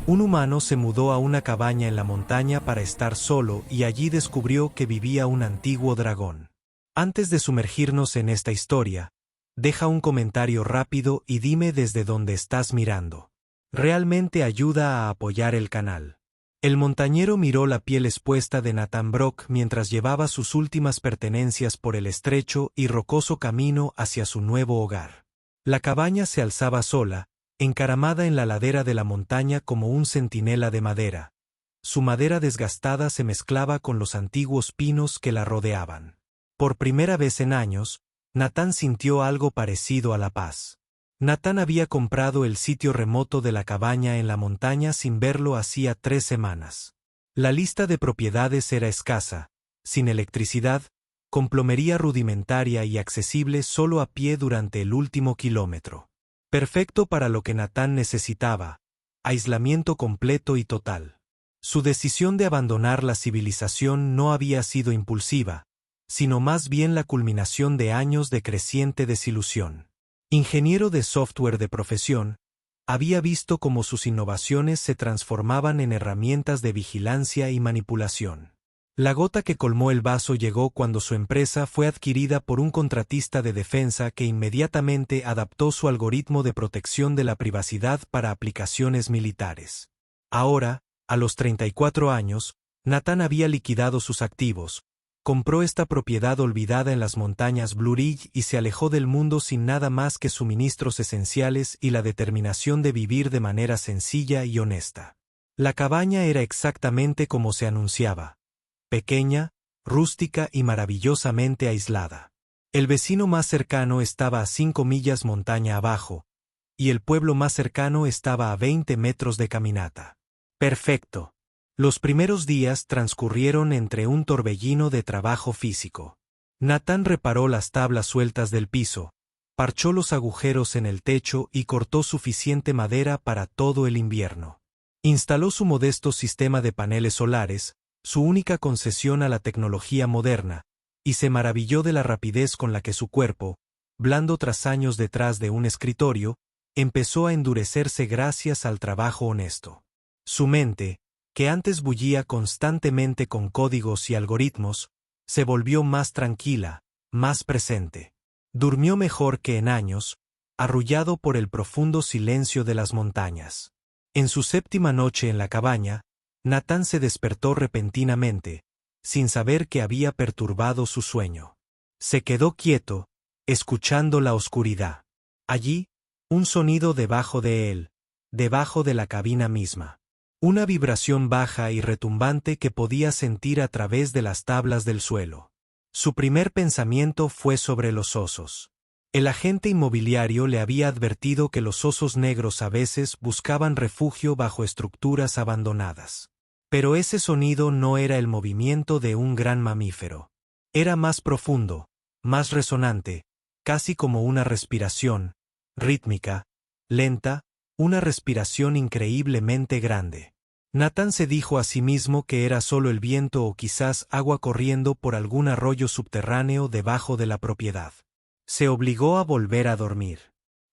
Un humano se mudó a una cabaña en la montaña para estar solo y allí descubrió que vivía un antiguo dragón. Antes de sumergirnos en esta historia, deja un comentario rápido y dime desde dónde estás mirando. Realmente ayuda a apoyar el canal. El montañero miró la piel expuesta de Nathan Brock mientras llevaba sus últimas pertenencias por el estrecho y rocoso camino hacia su nuevo hogar. La cabaña se alzaba sola, encaramada en la ladera de la montaña como un centinela de madera. Su madera desgastada se mezclaba con los antiguos pinos que la rodeaban. Por primera vez en años, Nathan sintió algo parecido a la paz. Nathan había comprado el sitio remoto de la cabaña en la montaña sin verlo hacía 3 semanas. La lista de propiedades era escasa, sin electricidad, con plomería rudimentaria y accesible solo a pie durante el último kilómetro. Perfecto para lo que Nathan necesitaba: aislamiento completo y total. Su decisión de abandonar la civilización no había sido impulsiva, sino más bien la culminación de años de creciente desilusión. Ingeniero de software de profesión, había visto cómo sus innovaciones se transformaban en herramientas de vigilancia y manipulación. La gota que colmó el vaso llegó cuando su empresa fue adquirida por un contratista de defensa que inmediatamente adaptó su algoritmo de protección de la privacidad para aplicaciones militares. Ahora, a los 34 años, Nathan había liquidado sus activos, compró esta propiedad olvidada en las montañas Blue Ridge y se alejó del mundo sin nada más que suministros esenciales y la determinación de vivir de manera sencilla y honesta. La cabaña era exactamente como se anunciaba: pequeña, rústica y maravillosamente aislada. El vecino más cercano estaba a 5 millas montaña abajo, y el pueblo más cercano estaba a 20 metros de caminata. Perfecto. Los primeros días transcurrieron entre un torbellino de trabajo físico. Nathan reparó las tablas sueltas del piso, parchó los agujeros en el techo y cortó suficiente madera para todo el invierno. Instaló su modesto sistema de paneles solares, su única concesión a la tecnología moderna, y se maravilló de la rapidez con la que su cuerpo, blando tras años detrás de un escritorio, empezó a endurecerse gracias al trabajo honesto. Su mente, que antes bullía constantemente con códigos y algoritmos, se volvió más tranquila, más presente. Durmió mejor que en años, arrullado por el profundo silencio de las montañas. En su 7ª noche en la cabaña, Nathan se despertó repentinamente, sin saber que había perturbado su sueño. Se quedó quieto, escuchando la oscuridad. Allí, un sonido debajo de él, debajo de la cabina misma. Una vibración baja y retumbante que podía sentir a través de las tablas del suelo. Su primer pensamiento fue sobre los osos. El agente inmobiliario le había advertido que los osos negros a veces buscaban refugio bajo estructuras abandonadas. Pero ese sonido no era el movimiento de un gran mamífero. Era más profundo, más resonante, casi como una respiración, rítmica, lenta, una respiración increíblemente grande. Nathan se dijo a sí mismo que era solo el viento o quizás agua corriendo por algún arroyo subterráneo debajo de la propiedad. Se obligó a volver a dormir.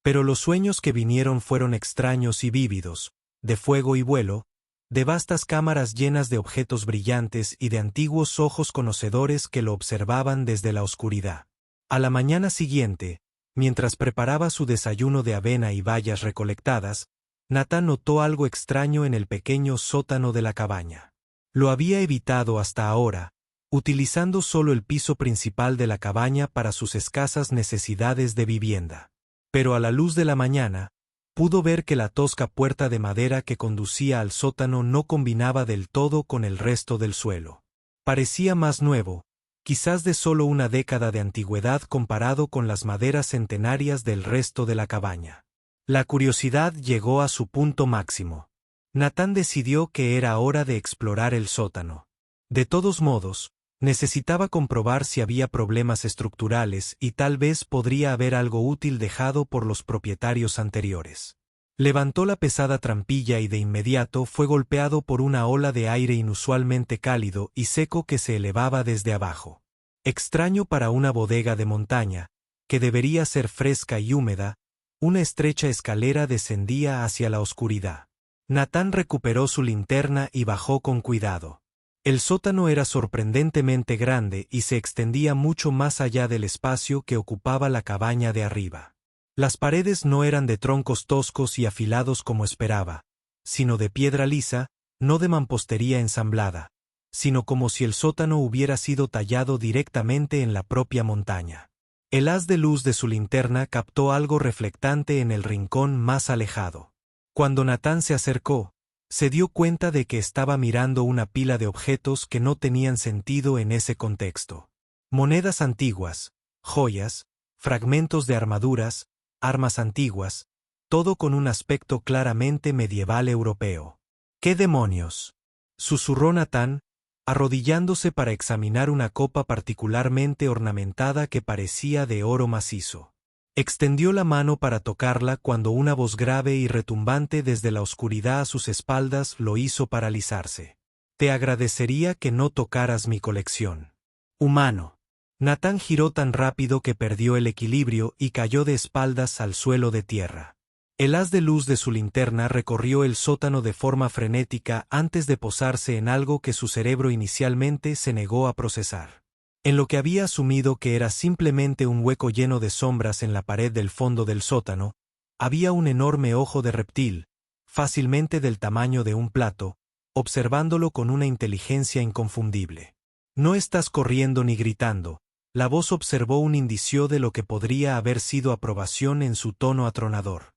Pero los sueños que vinieron fueron extraños y vívidos, de fuego y vuelo, de vastas cámaras llenas de objetos brillantes y de antiguos ojos conocedores que lo observaban desde la oscuridad. A la mañana siguiente, mientras preparaba su desayuno de avena y bayas recolectadas, Nathan notó algo extraño en el pequeño sótano de la cabaña. Lo había evitado hasta ahora, utilizando solo el piso principal de la cabaña para sus escasas necesidades de vivienda. Pero a la luz de la mañana, pudo ver que la tosca puerta de madera que conducía al sótano no combinaba del todo con el resto del suelo. Parecía más nuevo, quizás de solo una década de antigüedad comparado con las maderas centenarias del resto de la cabaña. La curiosidad llegó a su punto máximo. Nathan decidió que era hora de explorar el sótano. De todos modos, necesitaba comprobar si había problemas estructurales y tal vez podría haber algo útil dejado por los propietarios anteriores. Levantó la pesada trampilla y de inmediato fue golpeado por una ola de aire inusualmente cálido y seco que se elevaba desde abajo. Extraño para una bodega de montaña, que debería ser fresca y húmeda, una estrecha escalera descendía hacia la oscuridad. Natán recuperó su linterna y bajó con cuidado. El sótano era sorprendentemente grande y se extendía mucho más allá del espacio que ocupaba la cabaña de arriba. Las paredes no eran de troncos toscos y afilados como esperaba, sino de piedra lisa, no de mampostería ensamblada, sino como si el sótano hubiera sido tallado directamente en la propia montaña. El haz de luz de su linterna captó algo reflectante en el rincón más alejado. Cuando Natán se acercó, se dio cuenta de que estaba mirando una pila de objetos que no tenían sentido en ese contexto. Monedas antiguas, joyas, fragmentos de armaduras, armas antiguas, todo con un aspecto claramente medieval europeo. ¿Qué demonios?, susurró Natán, arrodillándose para examinar una copa particularmente ornamentada que parecía de oro macizo. Extendió la mano para tocarla cuando una voz grave y retumbante desde la oscuridad a sus espaldas lo hizo paralizarse. Te agradecería que no tocaras mi colección. Humano. Natán giró tan rápido que perdió el equilibrio y cayó de espaldas al suelo de tierra. El haz de luz de su linterna recorrió el sótano de forma frenética antes de posarse en algo que su cerebro inicialmente se negó a procesar. En lo que había asumido que era simplemente un hueco lleno de sombras en la pared del fondo del sótano, había un enorme ojo de reptil, fácilmente del tamaño de un plato, observándolo con una inteligencia inconfundible. No estás corriendo ni gritando. La voz observó un indicio de lo que podría haber sido aprobación en su tono atronador.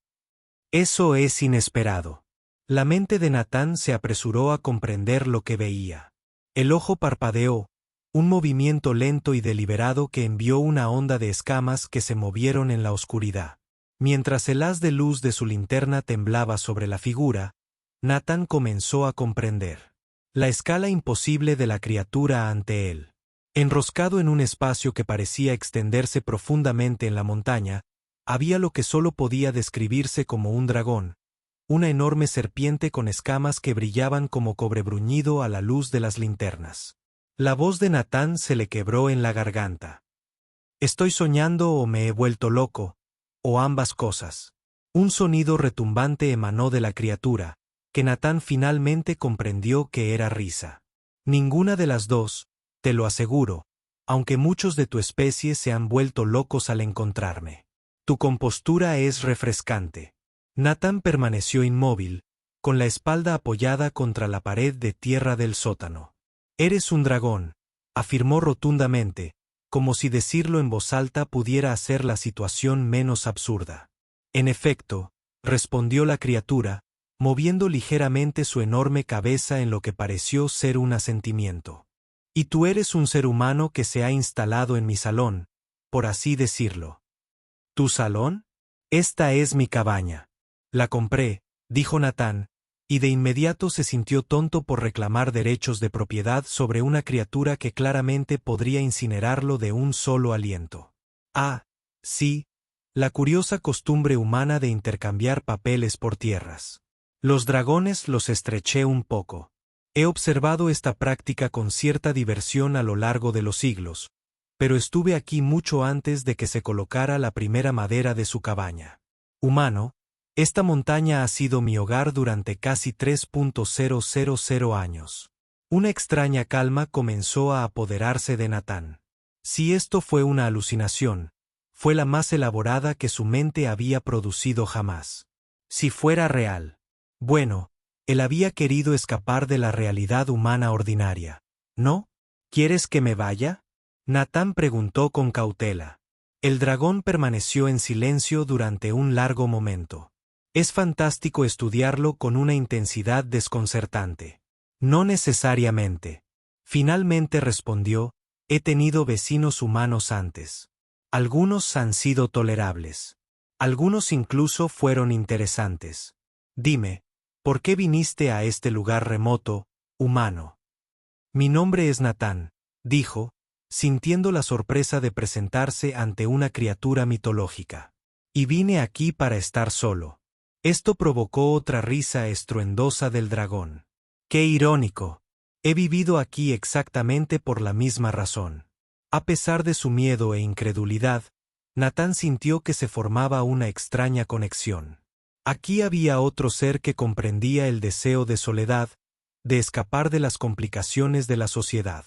Eso es inesperado. La mente de Natán se apresuró a comprender lo que veía. El ojo parpadeó, un movimiento lento y deliberado que envió una onda de escamas que se movieron en la oscuridad. Mientras el haz de luz de su linterna temblaba sobre la figura, Natán comenzó a comprender la escala imposible de la criatura ante él. Enroscado en un espacio que parecía extenderse profundamente en la montaña, había lo que solo podía describirse como un dragón, una enorme serpiente con escamas que brillaban como cobre bruñido a la luz de las linternas. La voz de Natán se le quebró en la garganta. ¿Estoy soñando o me he vuelto loco? O ambas cosas. Un sonido retumbante emanó de la criatura, que Natán finalmente comprendió que era risa. Ninguna de las dos, te lo aseguro, aunque muchos de tu especie se han vuelto locos al encontrarme. Tu compostura es refrescante. Natán permaneció inmóvil, con la espalda apoyada contra la pared de tierra del sótano. Eres un dragón, afirmó rotundamente, como si decirlo en voz alta pudiera hacer la situación menos absurda. En efecto, respondió la criatura, moviendo ligeramente su enorme cabeza en lo que pareció ser un asentimiento. Y tú eres un ser humano que se ha instalado en mi salón, por así decirlo. ¿Tu salón? Esta es mi cabaña. La compré, dijo Natán, y de inmediato se sintió tonto por reclamar derechos de propiedad sobre una criatura que claramente podría incinerarlo de un solo aliento. Ah, sí, la curiosa costumbre humana de intercambiar papeles por tierras. Los dragones los estreché un poco. He observado esta práctica con cierta diversión a lo largo de los siglos, pero estuve aquí mucho antes de que se colocara la primera madera de su cabaña. Humano, esta montaña ha sido mi hogar durante casi 3.000 años. Una extraña calma comenzó a apoderarse de Natán. Si esto fue una alucinación, fue la más elaborada que su mente había producido jamás. Si fuera real. Bueno, él había querido escapar de la realidad humana ordinaria. ¿No? ¿Quieres que me vaya? Natán preguntó con cautela. El dragón permaneció en silencio durante un largo momento. Es fantástico estudiarlo con una intensidad desconcertante. No necesariamente. Finalmente respondió, he tenido vecinos humanos antes. Algunos han sido tolerables. Algunos incluso fueron interesantes. Dime, ¿por qué viniste a este lugar remoto, humano? Mi nombre es Natán, dijo, sintiendo la sorpresa de presentarse ante una criatura mitológica. Y vine aquí para estar solo. Esto provocó otra risa estruendosa del dragón. ¡Qué irónico! He vivido aquí exactamente por la misma razón. A pesar de su miedo e incredulidad, Natán sintió que se formaba una extraña conexión. Aquí había otro ser que comprendía el deseo de soledad, de escapar de las complicaciones de la sociedad.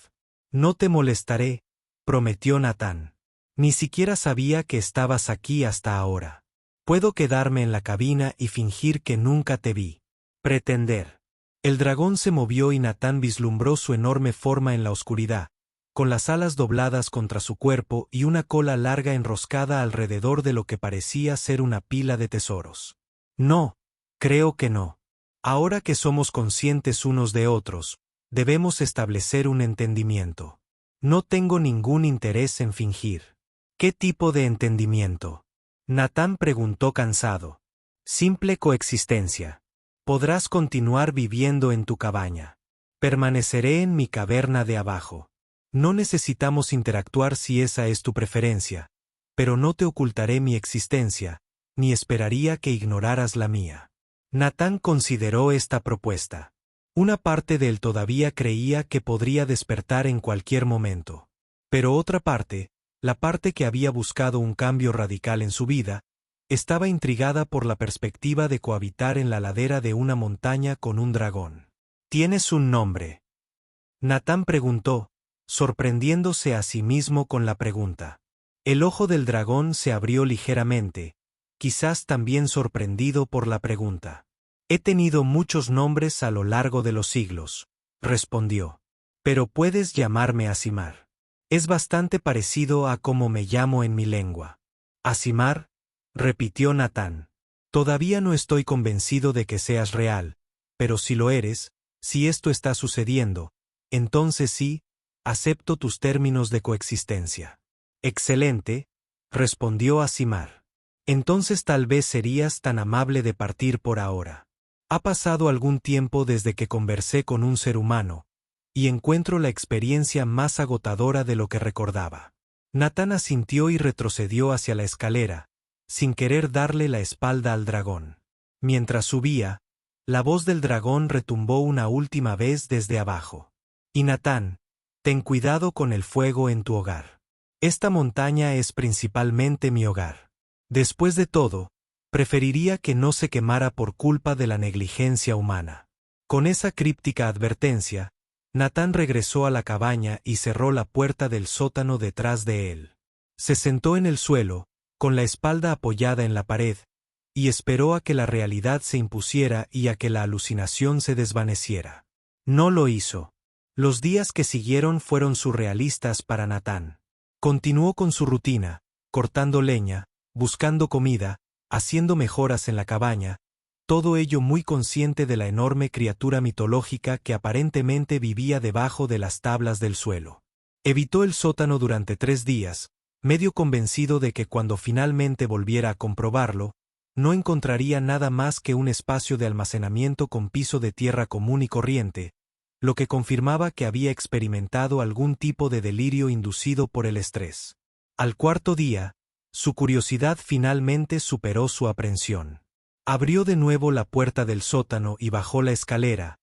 No te molestaré, prometió Natán. Ni siquiera sabía que estabas aquí hasta ahora. Puedo quedarme en la cabina y fingir que nunca te vi. Pretender. El dragón se movió y Natán vislumbró su enorme forma en la oscuridad, con las alas dobladas contra su cuerpo y una cola larga enroscada alrededor de lo que parecía ser una pila de tesoros. No, creo que no. Ahora que somos conscientes unos de otros, debemos establecer un entendimiento. No tengo ningún interés en fingir. ¿Qué tipo de entendimiento? Natán preguntó cansado. Simple coexistencia. Podrás continuar viviendo en tu cabaña. Permaneceré en mi caverna de abajo. No necesitamos interactuar si esa es tu preferencia, pero no te ocultaré mi existencia, ni esperaría que ignoraras la mía. Natán consideró esta propuesta. Una parte de él todavía creía que podría despertar en cualquier momento. Pero otra parte, la parte que había buscado un cambio radical en su vida, estaba intrigada por la perspectiva de cohabitar en la ladera de una montaña con un dragón. ¿Tienes un nombre?, Natán preguntó, sorprendiéndose a sí mismo con la pregunta. El ojo del dragón se abrió ligeramente, quizás también sorprendido por la pregunta. He tenido muchos nombres a lo largo de los siglos, respondió. Pero puedes llamarme Aasimar. Es bastante parecido a cómo me llamo en mi lengua. Aasimar, repitió Natán. Todavía no estoy convencido de que seas real, pero si lo eres, si esto está sucediendo, entonces sí, acepto tus términos de coexistencia. Excelente, respondió Aasimar. Entonces tal vez serías tan amable de partir por ahora. Ha pasado algún tiempo desde que conversé con un ser humano, y encuentro la experiencia más agotadora de lo que recordaba. Natán asintió y retrocedió hacia la escalera, sin querer darle la espalda al dragón. Mientras subía, la voz del dragón retumbó una última vez desde abajo. Y Natán, ten cuidado con el fuego en tu hogar. Esta montaña es principalmente mi hogar. Después de todo, preferiría que no se quemara por culpa de la negligencia humana. Con esa críptica advertencia, Natán regresó a la cabaña y cerró la puerta del sótano detrás de él. Se sentó en el suelo, con la espalda apoyada en la pared, y esperó a que la realidad se impusiera y a que la alucinación se desvaneciera. No lo hizo. Los días que siguieron fueron surrealistas para Natán. Continuó con su rutina, cortando leña, buscando comida, haciendo mejoras en la cabaña, todo ello muy consciente de la enorme criatura mitológica que aparentemente vivía debajo de las tablas del suelo. Evitó el sótano durante 3 días, medio convencido de que cuando finalmente volviera a comprobarlo, no encontraría nada más que un espacio de almacenamiento con piso de tierra común y corriente, lo que confirmaba que había experimentado algún tipo de delirio inducido por el estrés. Al 4.º día, su curiosidad finalmente superó su aprensión. Abrió de nuevo la puerta del sótano y bajó la escalera,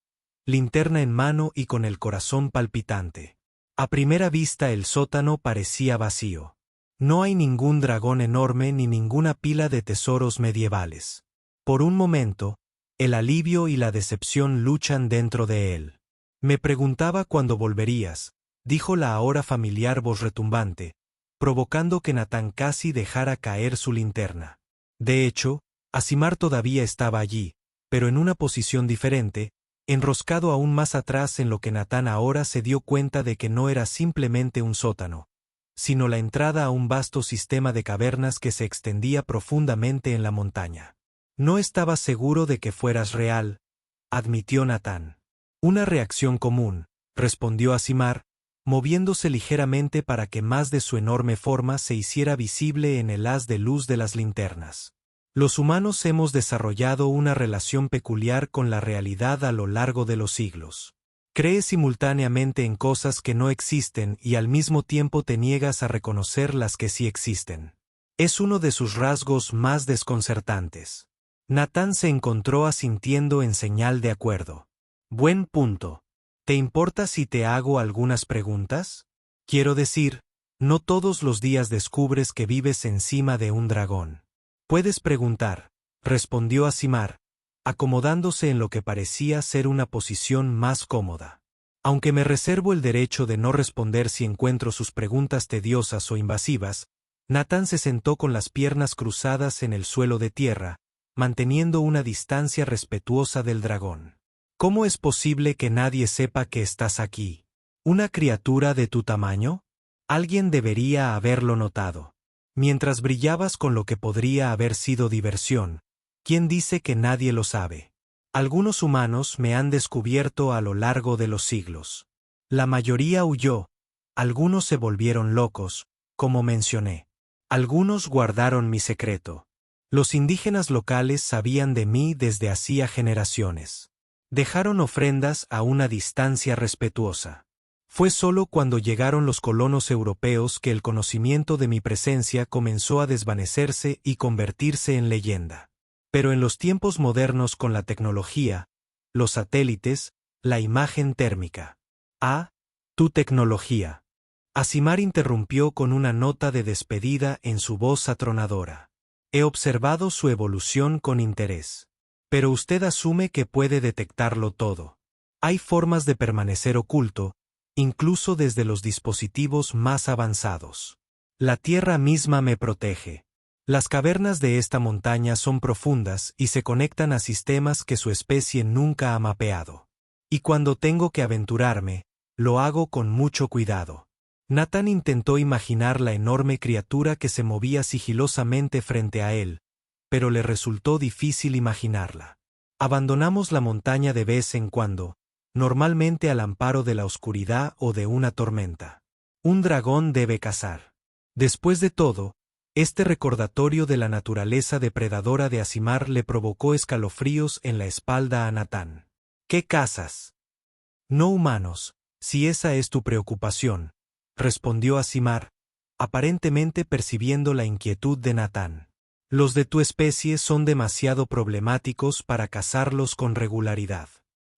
linterna en mano y con el corazón palpitante. A primera vista el sótano parecía vacío. No hay ningún dragón enorme ni ninguna pila de tesoros medievales. Por un momento, el alivio y la decepción luchan dentro de él. Me preguntaba cuándo volverías, dijo la ahora familiar voz retumbante, provocando que Natán casi dejara caer su linterna. De hecho, Aasimar todavía estaba allí, pero en una posición diferente, enroscado aún más atrás en lo que Natán ahora se dio cuenta de que no era simplemente un sótano, sino la entrada a un vasto sistema de cavernas que se extendía profundamente en la montaña. No estaba seguro de que fueras real, admitió Natán. Una reacción común, respondió Aasimar, moviéndose ligeramente para que más de su enorme forma se hiciera visible en el haz de luz de las linternas. Los humanos hemos desarrollado una relación peculiar con la realidad a lo largo de los siglos. Crees simultáneamente en cosas que no existen y al mismo tiempo te niegas a reconocer las que sí existen. Es uno de sus rasgos más desconcertantes. Natán se encontró asintiendo en señal de acuerdo. Buen punto. ¿Te importa si te hago algunas preguntas? Quiero decir, no todos los días descubres que vives encima de un dragón. Puedes preguntar, respondió Asimar, acomodándose en lo que parecía ser una posición más cómoda. Aunque me reservo el derecho de no responder si encuentro sus preguntas tediosas o invasivas, Natán se sentó con las piernas cruzadas en el suelo de tierra, manteniendo una distancia respetuosa del dragón. ¿Cómo es posible que nadie sepa que estás aquí? ¿Una criatura de tu tamaño? Alguien debería haberlo notado. Mientras brillabas con lo que podría haber sido diversión, ¿quién dice que nadie lo sabe? Algunos humanos me han descubierto a lo largo de los siglos. La mayoría huyó, algunos se volvieron locos, como mencioné. Algunos guardaron mi secreto. Los indígenas locales sabían de mí desde hacía generaciones. Dejaron ofrendas a una distancia respetuosa. Fue solo cuando llegaron los colonos europeos que el conocimiento de mi presencia comenzó a desvanecerse y convertirse en leyenda. Pero en los tiempos modernos con la tecnología, los satélites, la imagen térmica. Ah, tu tecnología. Asimar interrumpió con una nota de despedida en su voz atronadora. He observado su evolución con interés. Pero usted asume que puede detectarlo todo. Hay formas de permanecer oculto, incluso desde los dispositivos más avanzados. La Tierra misma me protege. Las cavernas de esta montaña son profundas y se conectan a sistemas que su especie nunca ha mapeado. Y cuando tengo que aventurarme, lo hago con mucho cuidado. Natán intentó imaginar la enorme criatura que se movía sigilosamente frente a él, pero le resultó difícil imaginarla. Abandonamos la montaña de vez en cuando, normalmente al amparo de la oscuridad o de una tormenta. Un dragón debe cazar. Después de todo, este recordatorio de la naturaleza depredadora de Asimar le provocó escalofríos en la espalda a Natán. ¿Qué cazas? No humanos, si esa es tu preocupación, respondió Asimar, aparentemente percibiendo la inquietud de Natán. Los de tu especie son demasiado problemáticos para cazarlos con regularidad.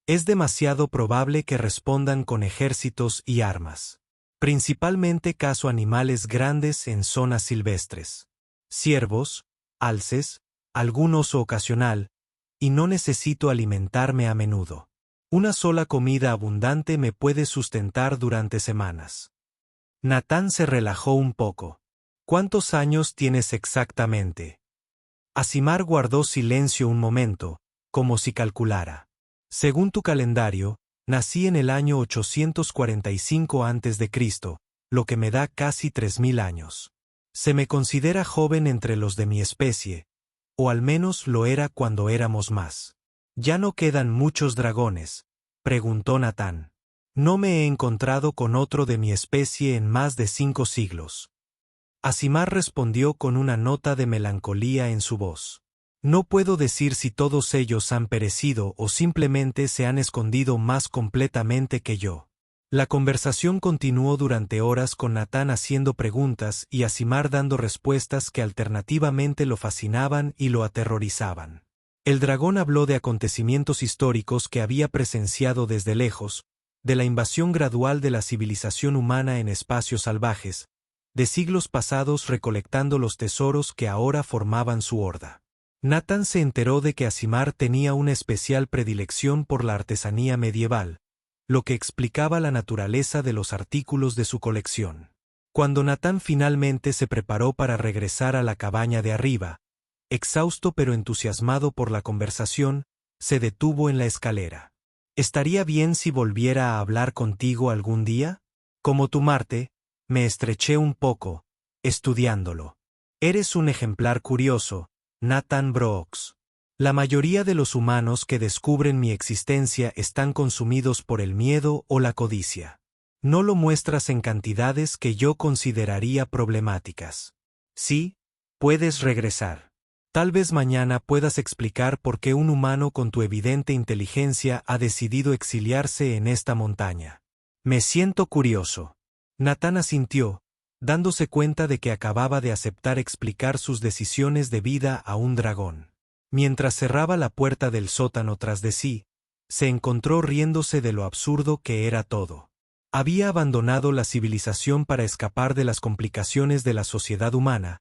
Es demasiado probable que respondan con ejércitos y armas. Principalmente cazo animales grandes en zonas silvestres. Ciervos, alces, algún oso ocasional, y no necesito alimentarme a menudo. Una sola comida abundante me puede sustentar durante semanas. Natán se relajó un poco. ¿Cuántos años tienes exactamente? Asimar guardó silencio un momento, como si calculara. Según tu calendario, nací en el año 845 a.C., lo que me da casi 3000 años. Se me considera joven entre los de mi especie, o al menos lo era cuando éramos más. ¿Ya no quedan muchos dragones?, preguntó Natán. No me he encontrado con otro de mi especie en más de 5 siglos. Asimar respondió con una nota de melancolía en su voz. No puedo decir si todos ellos han perecido o simplemente se han escondido más completamente que yo. La conversación continuó durante horas con Natán haciendo preguntas y Asimar dando respuestas que alternativamente lo fascinaban y lo aterrorizaban. El dragón habló de acontecimientos históricos que había presenciado desde lejos, de la invasión gradual de la civilización humana en espacios salvajes, de siglos pasados recolectando los tesoros que ahora formaban su horda. Natán se enteró de que Asimar tenía una especial predilección por la artesanía medieval, lo que explicaba la naturaleza de los artículos de su colección. Cuando Natán finalmente se preparó para regresar a la cabaña de arriba, exhausto pero entusiasmado por la conversación, se detuvo en la escalera. ¿Estaría bien si volviera a hablar contigo algún día? Como tu Marte, me estreché un poco, estudiándolo. Eres un ejemplar curioso, Nathan Brooks. La mayoría de los humanos que descubren mi existencia están consumidos por el miedo o la codicia. No lo muestras en cantidades que yo consideraría problemáticas. Sí, puedes regresar. Tal vez mañana puedas explicar por qué un humano con tu evidente inteligencia ha decidido exiliarse en esta montaña. Me siento curioso. Natán asintió, dándose cuenta de que acababa de aceptar explicar sus decisiones de vida a un dragón. Mientras cerraba la puerta del sótano tras de sí, se encontró riéndose de lo absurdo que era todo. Había abandonado la civilización para escapar de las complicaciones de la sociedad humana,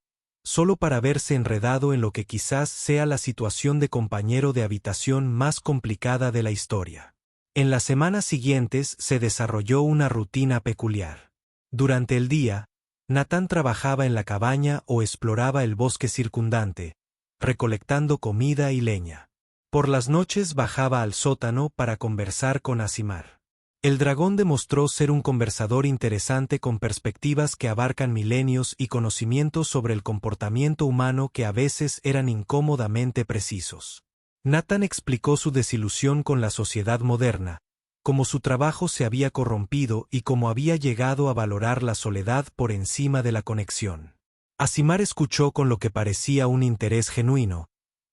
solo para verse enredado en lo que quizás sea la situación de compañero de habitación más complicada de la historia. En las semanas siguientes se desarrolló una rutina peculiar. Durante el día, Natán trabajaba en la cabaña o exploraba el bosque circundante, recolectando comida y leña. Por las noches bajaba al sótano para conversar con Asimar. El dragón demostró ser un conversador interesante con perspectivas que abarcan milenios y conocimientos sobre el comportamiento humano que a veces eran incómodamente precisos. Natán explicó su desilusión con la sociedad moderna, cómo su trabajo se había corrompido y cómo había llegado a valorar la soledad por encima de la conexión. Asimar escuchó con lo que parecía un interés genuino,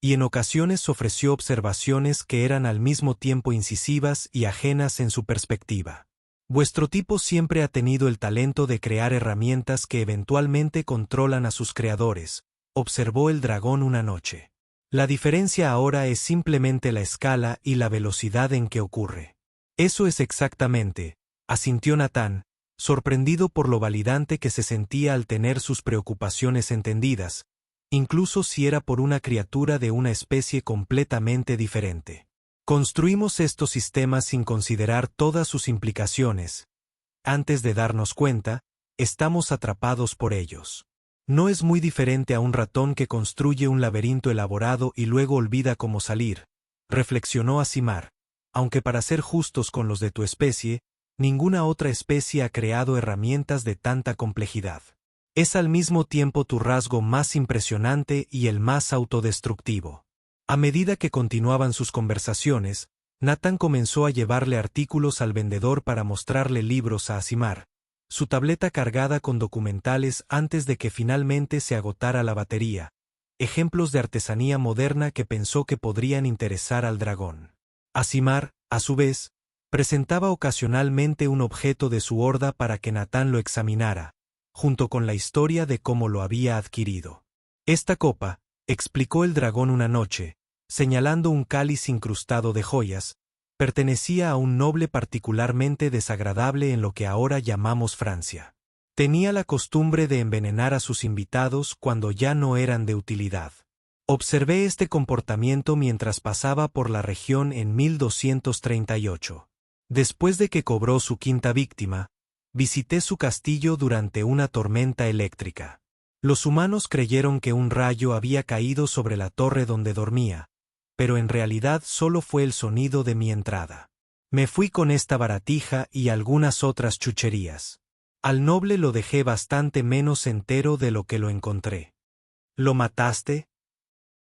y en ocasiones ofreció observaciones que eran al mismo tiempo incisivas y ajenas en su perspectiva. Vuestro tipo siempre ha tenido el talento de crear herramientas que eventualmente controlan a sus creadores, observó el dragón una noche. La diferencia ahora es simplemente la escala y la velocidad en que ocurre. Eso es exactamente, asintió Natán, sorprendido por lo validante que se sentía al tener sus preocupaciones entendidas, incluso si era por una criatura de una especie completamente diferente. Construimos estos sistemas sin considerar todas sus implicaciones. Antes de darnos cuenta, estamos atrapados por ellos. No es muy diferente a un ratón que construye un laberinto elaborado y luego olvida cómo salir, reflexionó Asimar, aunque para ser justos con los de tu especie, ninguna otra especie ha creado herramientas de tanta complejidad. Es al mismo tiempo tu rasgo más impresionante y el más autodestructivo. A medida que continuaban sus conversaciones, Natán comenzó a llevarle artículos al vendedor para mostrarle libros a Asimar, su tableta cargada con documentales antes de que finalmente se agotara la batería, ejemplos de artesanía moderna que pensó que podrían interesar al dragón. Asimar, a su vez, presentaba ocasionalmente un objeto de su horda para que Natán lo examinara, junto con la historia de cómo lo había adquirido. Esta copa, explicó el dragón una noche, señalando un cáliz incrustado de joyas, pertenecía a un noble particularmente desagradable en lo que ahora llamamos Francia. Tenía la costumbre de envenenar a sus invitados cuando ya no eran de utilidad. Observé este comportamiento mientras pasaba por la región en 1238. Después de que cobró su quinta víctima, visité su castillo durante una tormenta eléctrica. Los humanos creyeron que un rayo había caído sobre la torre donde dormía, pero en realidad solo fue el sonido de mi entrada. Me fui con esta baratija y algunas otras chucherías. Al noble lo dejé bastante menos entero de lo que lo encontré. ¿Lo mataste?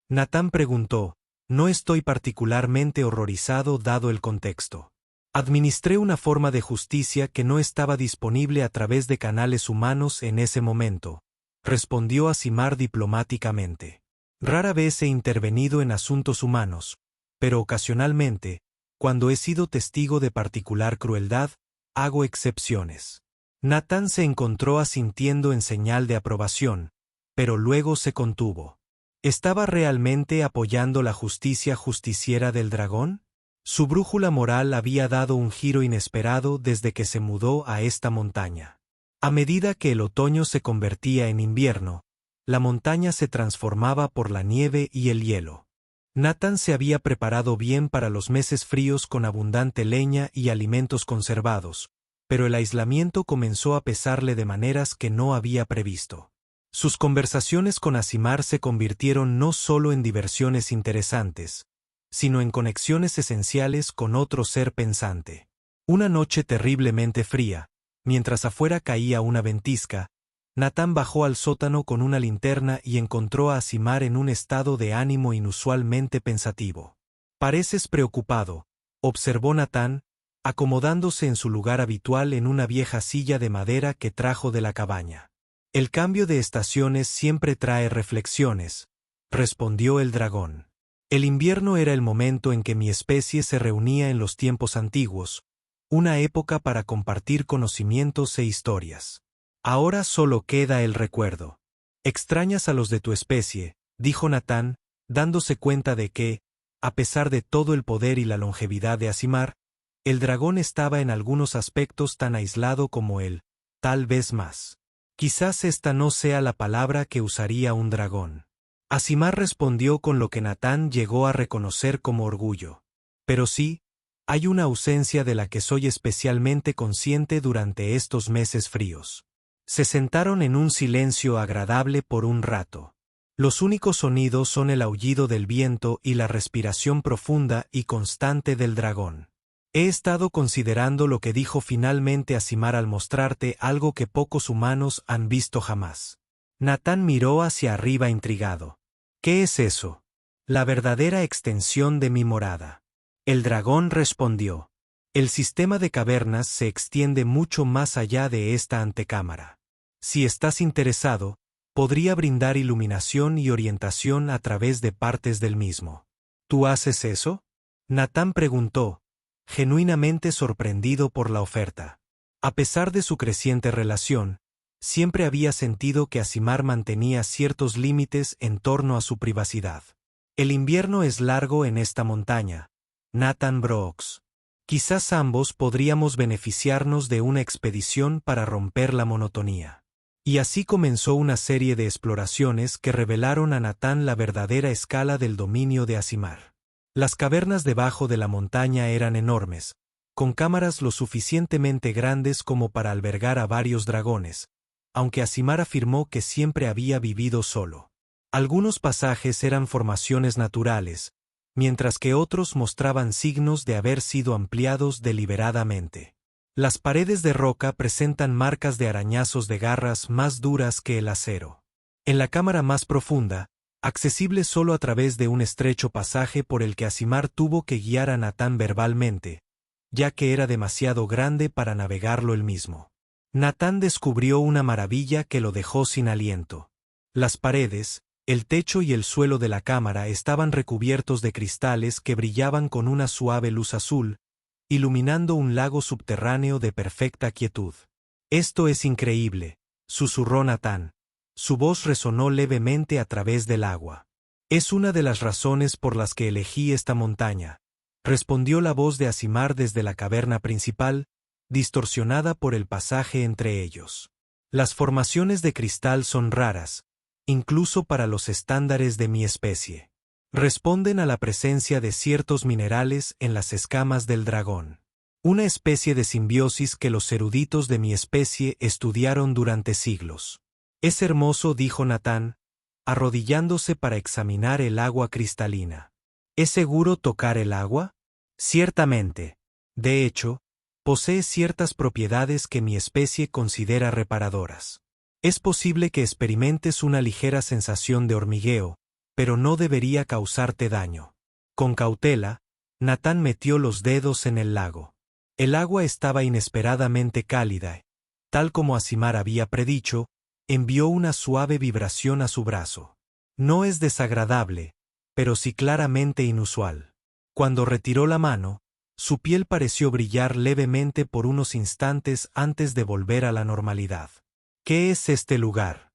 Natán preguntó. No estoy particularmente horrorizado dado el contexto. Administré una forma de justicia que no estaba disponible a través de canales humanos en ese momento, respondió Asimar diplomáticamente. Rara vez he intervenido en asuntos humanos, pero ocasionalmente, cuando he sido testigo de particular crueldad, hago excepciones. Natán se encontró asintiendo en señal de aprobación, pero luego se contuvo. ¿Estaba realmente apoyando la justicia justiciera del dragón? Su brújula moral había dado un giro inesperado desde que se mudó a esta montaña. A medida que el otoño se convertía en invierno, la montaña se transformaba por la nieve y el hielo. Natán se había preparado bien para los meses fríos con abundante leña y alimentos conservados, pero el aislamiento comenzó a pesarle de maneras que no había previsto. Sus conversaciones con Asimar se convirtieron no solo en diversiones interesantes, sino en conexiones esenciales con otro ser pensante. Una noche terriblemente fría, mientras afuera caía una ventisca, Natán bajó al sótano con una linterna y encontró a Asimar en un estado de ánimo inusualmente pensativo. «Pareces preocupado», observó Natán, acomodándose en su lugar habitual en una vieja silla de madera que trajo de la cabaña. «El cambio de estaciones siempre trae reflexiones», respondió el dragón. El invierno era el momento en que mi especie se reunía en los tiempos antiguos, una época para compartir conocimientos e historias. Ahora solo queda el recuerdo. Extrañas a los de tu especie, dijo Natán, dándose cuenta de que, a pesar de todo el poder y la longevidad de Asimar, el dragón estaba en algunos aspectos tan aislado como él, tal vez más. Quizás esta no sea la palabra que usaría un dragón. Asimar respondió con lo que Natán llegó a reconocer como orgullo. Pero sí, hay una ausencia de la que soy especialmente consciente durante estos meses fríos. Se sentaron en un silencio agradable por un rato. Los únicos sonidos son el aullido del viento y la respiración profunda y constante del dragón. He estado considerando lo que dijo finalmente Asimar al mostrarte algo que pocos humanos han visto jamás. Natán miró hacia arriba intrigado. ¿Qué es eso? La verdadera extensión de mi morada. El dragón respondió. El sistema de cavernas se extiende mucho más allá de esta antecámara. Si estás interesado, podría brindar iluminación y orientación a través de partes del mismo. ¿Tú haces eso? Natán preguntó, genuinamente sorprendido por la oferta. A pesar de su creciente relación, siempre había sentido que Asimar mantenía ciertos límites en torno a su privacidad. El invierno es largo en esta montaña, Nathan Brooks. Quizás ambos podríamos beneficiarnos de una expedición para romper la monotonía. Y así comenzó una serie de exploraciones que revelaron a Natán la verdadera escala del dominio de Asimar. Las cavernas debajo de la montaña eran enormes, con cámaras lo suficientemente grandes como para albergar a varios dragones, aunque Asimar afirmó que siempre había vivido solo. Algunos pasajes eran formaciones naturales, mientras que otros mostraban signos de haber sido ampliados deliberadamente. Las paredes de roca presentan marcas de arañazos de garras más duras que el acero. En la cámara más profunda, accesible solo a través de un estrecho pasaje por el que Asimar tuvo que guiar a Natán verbalmente, ya que era demasiado grande para navegarlo él mismo. Natán descubrió una maravilla que lo dejó sin aliento. Las paredes, el techo y el suelo de la cámara estaban recubiertos de cristales que brillaban con una suave luz azul, iluminando un lago subterráneo de perfecta quietud. «Esto es increíble», susurró Natán. Su voz resonó levemente a través del agua. «Es una de las razones por las que elegí esta montaña», respondió la voz de Asimar desde la caverna principal, distorsionada por el pasaje entre ellos. «Las formaciones de cristal son raras, incluso para los estándares de mi especie. Responden a la presencia de ciertos minerales en las escamas del dragón. Una especie de simbiosis que los eruditos de mi especie estudiaron durante siglos». «Es hermoso», dijo Natán, arrodillándose para examinar el agua cristalina. «¿Es seguro tocar el agua?» «Ciertamente. De hecho, posee ciertas propiedades que mi especie considera reparadoras. Es posible que experimentes una ligera sensación de hormigueo, pero no debería causarte daño». Con cautela, Natán metió los dedos en el lago. El agua estaba inesperadamente cálida. Tal como Asimar había predicho, envió una suave vibración a su brazo. No es desagradable, pero sí claramente inusual. Cuando retiró la mano, su piel pareció brillar levemente por unos instantes antes de volver a la normalidad. «¿Qué es este lugar?»,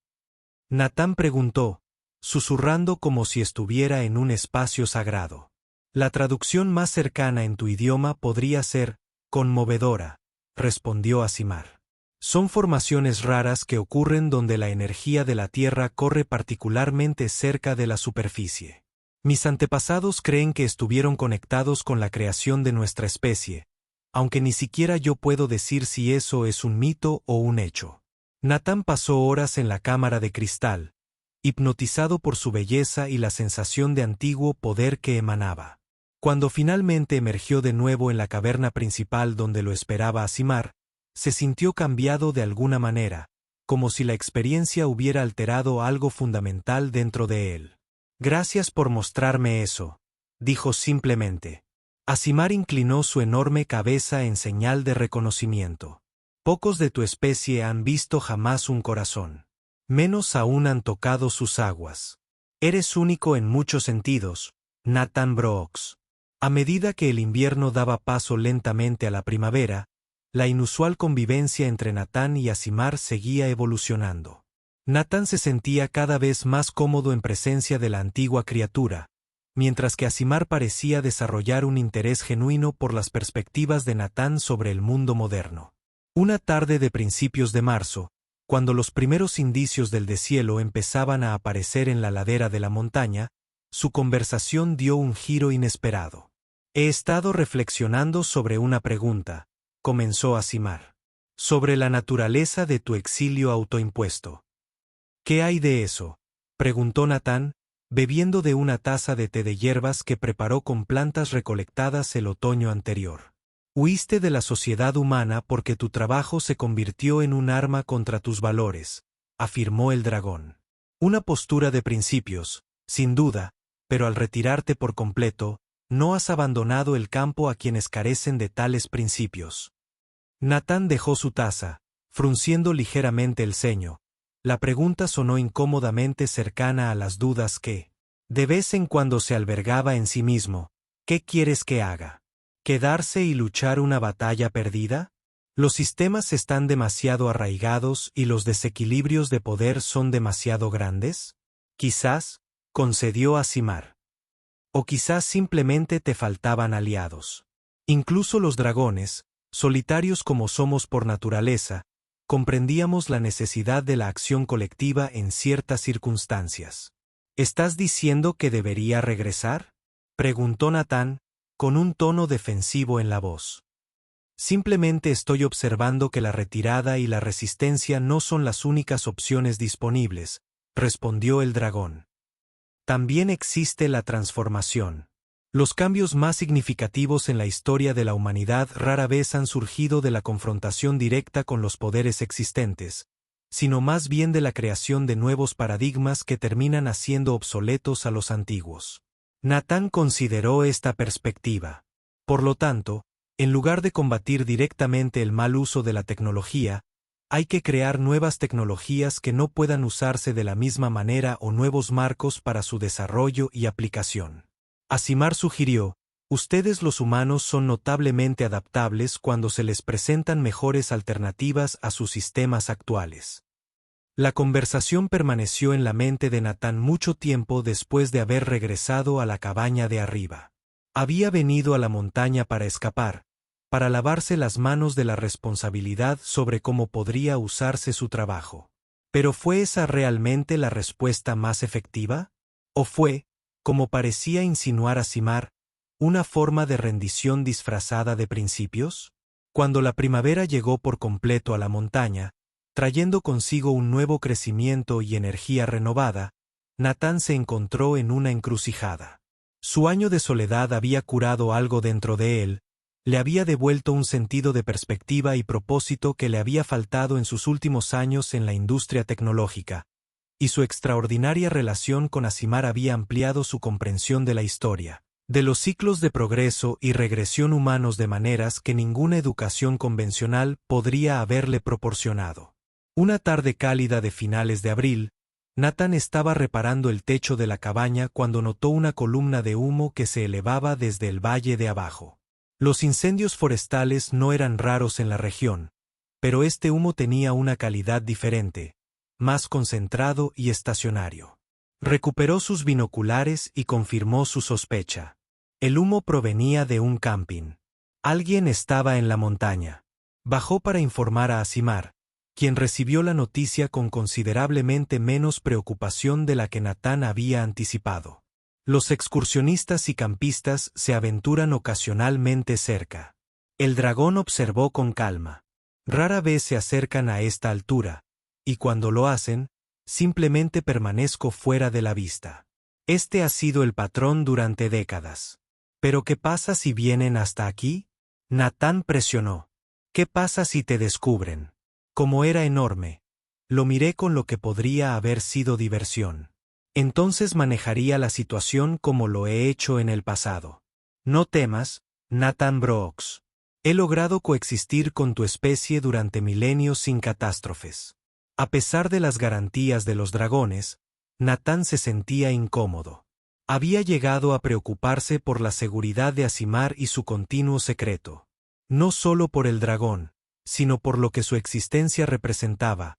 Natán preguntó, susurrando como si estuviera en un espacio sagrado. «La traducción más cercana en tu idioma podría ser conmovedora», respondió Asimar. «Son formaciones raras que ocurren donde la energía de la Tierra corre particularmente cerca de la superficie. Mis antepasados creen que estuvieron conectados con la creación de nuestra especie, aunque ni siquiera yo puedo decir si eso es un mito o un hecho». Natán pasó horas en la cámara de cristal, hipnotizado por su belleza y la sensación de antiguo poder que emanaba. Cuando finalmente emergió de nuevo en la caverna principal donde lo esperaba Asimar, se sintió cambiado de alguna manera, como si la experiencia hubiera alterado algo fundamental dentro de él. «Gracias por mostrarme eso», dijo simplemente. Asimar inclinó su enorme cabeza en señal de reconocimiento. «Pocos de tu especie han visto jamás un corazón. Menos aún han tocado sus aguas. Eres único en muchos sentidos, Nathan Brooks». A medida que el invierno daba paso lentamente a la primavera, la inusual convivencia entre Natán y Asimar seguía evolucionando. Natán se sentía cada vez más cómodo en presencia de la antigua criatura, mientras que Asimar parecía desarrollar un interés genuino por las perspectivas de Natán sobre el mundo moderno. Una tarde de principios de marzo, Cuando los primeros indicios del deshielo empezaban a aparecer en la ladera de la montaña, su conversación dio un giro inesperado. He estado reflexionando sobre una pregunta, comenzó Asimar. Sobre la naturaleza de tu exilio autoimpuesto. ¿Qué hay de eso?, preguntó Natán, bebiendo de una taza de té de hierbas que preparó con plantas recolectadas el otoño anterior. Huiste de la sociedad humana porque tu trabajo se convirtió en un arma contra tus valores, afirmó el dragón. Una postura de principios, sin duda, pero al retirarte por completo, no has abandonado el campo a quienes carecen de tales principios. Natán dejó su taza, frunciendo ligeramente el ceño. La pregunta sonó incómodamente cercana a las dudas que, de vez en cuando se albergaba en sí mismo. ¿Qué quieres que haga? ¿Quedarse y luchar una batalla perdida? Los sistemas están demasiado arraigados y los desequilibrios de poder son demasiado grandes. Quizás, concedió Asimar. O quizás simplemente te faltaban aliados. Incluso los dragones, solitarios como somos por naturaleza, comprendíamos la necesidad de la acción colectiva en ciertas circunstancias. ¿Estás diciendo que debería regresar?, preguntó Natán, con un tono defensivo en la voz. Simplemente estoy observando que la retirada y la resistencia no son las únicas opciones disponibles, respondió el dragón. También existe la transformación. Los cambios más significativos en la historia de la humanidad rara vez han surgido de la confrontación directa con los poderes existentes, sino más bien de la creación de nuevos paradigmas que terminan haciendo obsoletos a los antiguos. Natán consideró esta perspectiva. Por lo tanto, en lugar de combatir directamente el mal uso de la tecnología, hay que crear nuevas tecnologías que no puedan usarse de la misma manera o nuevos marcos para su desarrollo y aplicación. Asimar sugirió, ustedes los humanos son notablemente adaptables cuando se les presentan mejores alternativas a sus sistemas actuales. La conversación permaneció en la mente de Natán mucho tiempo después de haber regresado a la cabaña de arriba. Había venido a la montaña para escapar, para lavarse las manos de la responsabilidad sobre cómo podría usarse su trabajo. ¿Pero fue esa realmente la respuesta más efectiva? ¿O fue, como parecía insinuar Asimar, una forma de rendición disfrazada de principios? Cuando la primavera llegó por completo a la montaña, trayendo consigo un nuevo crecimiento y energía renovada, Natán se encontró en una encrucijada. Su año de soledad había curado algo dentro de él, le había devuelto un sentido de perspectiva y propósito que le había faltado en sus últimos años en la industria tecnológica, y su extraordinaria relación con Asimar había ampliado su comprensión de la historia, de los ciclos de progreso y regresión humanos de maneras que ninguna educación convencional podría haberle proporcionado. Una tarde cálida de finales de abril, Natán estaba reparando el techo de la cabaña cuando notó una columna de humo que se elevaba desde el valle de abajo. Los incendios forestales no eran raros en la región, pero este humo tenía una calidad diferente, más concentrado y estacionario. Recuperó sus binoculares y confirmó su sospecha. El humo provenía de un camping. Alguien estaba en la montaña. Bajó para informar a Asimar, quien recibió la noticia con considerablemente menos preocupación de la que Natán había anticipado. Los excursionistas y campistas se aventuran ocasionalmente cerca. El dragón observó con calma. Rara vez se acercan a esta altura, y cuando lo hacen, simplemente permanezco fuera de la vista. Este ha sido el patrón durante décadas. ¿Pero qué pasa si vienen hasta aquí? Natán presionó. ¿Qué pasa si te descubren? Como era enorme, lo miré con lo que podría haber sido diversión. Entonces manejaría la situación como lo he hecho en el pasado. No temas, Nathan Brooks. He logrado coexistir con tu especie durante milenios sin catástrofes. A pesar de las garantías de los dragones, Natán se sentía incómodo. Había llegado a preocuparse por la seguridad de Asimar y su continuo secreto. No solo por el dragón, sino por lo que su existencia representaba,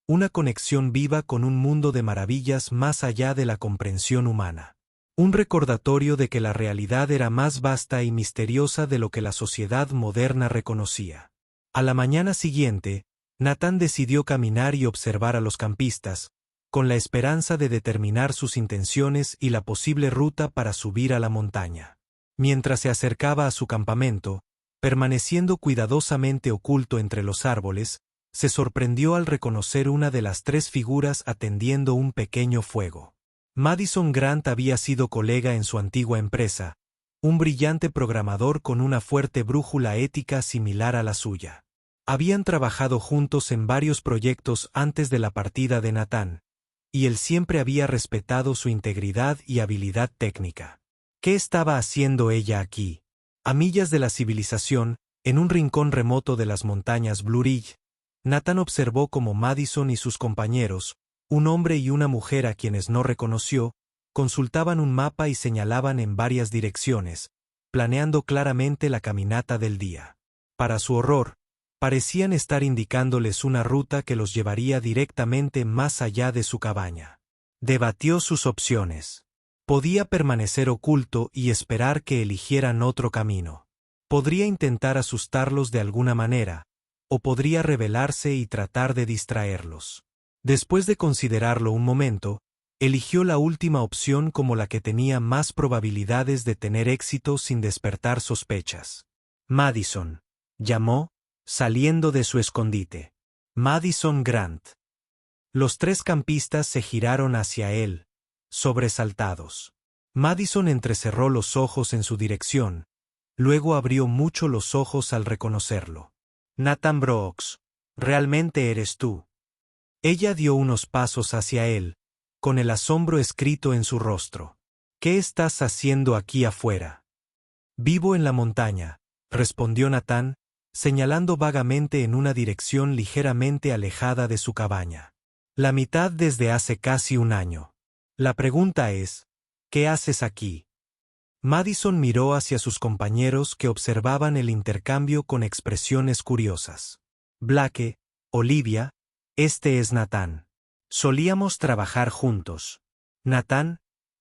una conexión viva con un mundo de maravillas más allá de la comprensión humana. Un recordatorio de que la realidad era más vasta y misteriosa de lo que la sociedad moderna reconocía. A la mañana siguiente, Nathan decidió caminar y observar a los campistas, con la esperanza de determinar sus intenciones y la posible ruta para subir a la montaña. Mientras se acercaba a su campamento, permaneciendo cuidadosamente oculto entre los árboles, se sorprendió al reconocer una de las 3 figuras atendiendo un pequeño fuego. Madison Grant había sido colega en su antigua empresa, un brillante programador con una fuerte brújula ética similar a la suya. Habían trabajado juntos en varios proyectos antes de la partida de Nathan, y él siempre había respetado su integridad y habilidad técnica. ¿Qué estaba haciendo ella aquí? A millas de la civilización, en un rincón remoto de las montañas Blue Ridge, Nathan observó cómo Madison y sus compañeros, un hombre y una mujer a quienes no reconoció, consultaban un mapa y señalaban en varias direcciones, planeando claramente la caminata del día. Para su horror, parecían estar indicándoles una ruta que los llevaría directamente más allá de su cabaña. Debatió sus opciones. Podía permanecer oculto y esperar que eligieran otro camino. Podría intentar asustarlos de alguna manera, o podría rebelarse y tratar de distraerlos. Después de considerarlo un momento, eligió la última opción como la que tenía más probabilidades de tener éxito sin despertar sospechas. Madison, llamó, saliendo de su escondite. Madison Grant. Los 3 campistas se giraron hacia él, sobresaltados. Madison entrecerró los ojos en su dirección, luego abrió mucho los ojos al reconocerlo. Nathan Brooks, ¿realmente eres tú? Ella dio unos pasos hacia él, con el asombro escrito en su rostro. ¿Qué estás haciendo aquí afuera? Vivo en la montaña, respondió Nathan, señalando vagamente en una dirección ligeramente alejada de su cabaña. La mitad desde hace casi un año. La pregunta es, ¿qué haces aquí? Madison miró hacia sus compañeros que observaban el intercambio con expresiones curiosas. Blake, Olivia, este es Nathan. Solíamos trabajar juntos. Nathan,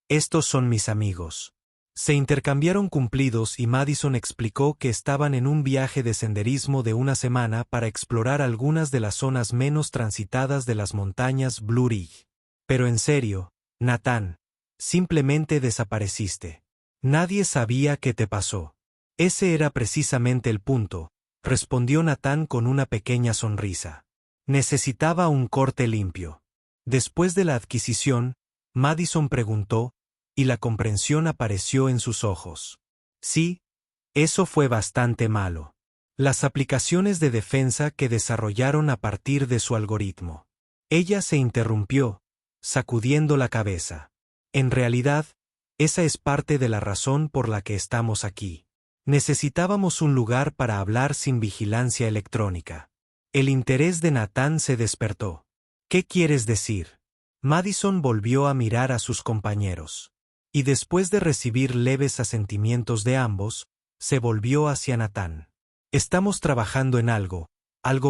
estos son mis amigos. Se intercambiaron cumplidos y Madison explicó que estaban en un viaje de senderismo de una semana para explorar algunas de las zonas menos transitadas de las montañas Blue Ridge. Pero en serio, Nathan, simplemente desapareciste. Nadie sabía qué te pasó. Ese era precisamente el punto, respondió Nathan con una pequeña sonrisa. Necesitaba un corte limpio. Después de la adquisición, Madison preguntó, y la comprensión apareció en sus ojos. Sí, eso fue bastante malo. Las aplicaciones de defensa que desarrollaron a partir de su algoritmo. Ella se interrumpió, sacudiendo la cabeza. En realidad, esa es parte de la razón por la que estamos aquí. Necesitábamos un lugar para hablar sin vigilancia electrónica. El interés de Nathan se despertó. ¿Qué quieres decir? Madison volvió a mirar a sus compañeros. Y después de recibir leves asentimientos de ambos, se volvió hacia Nathan. Estamos trabajando en algo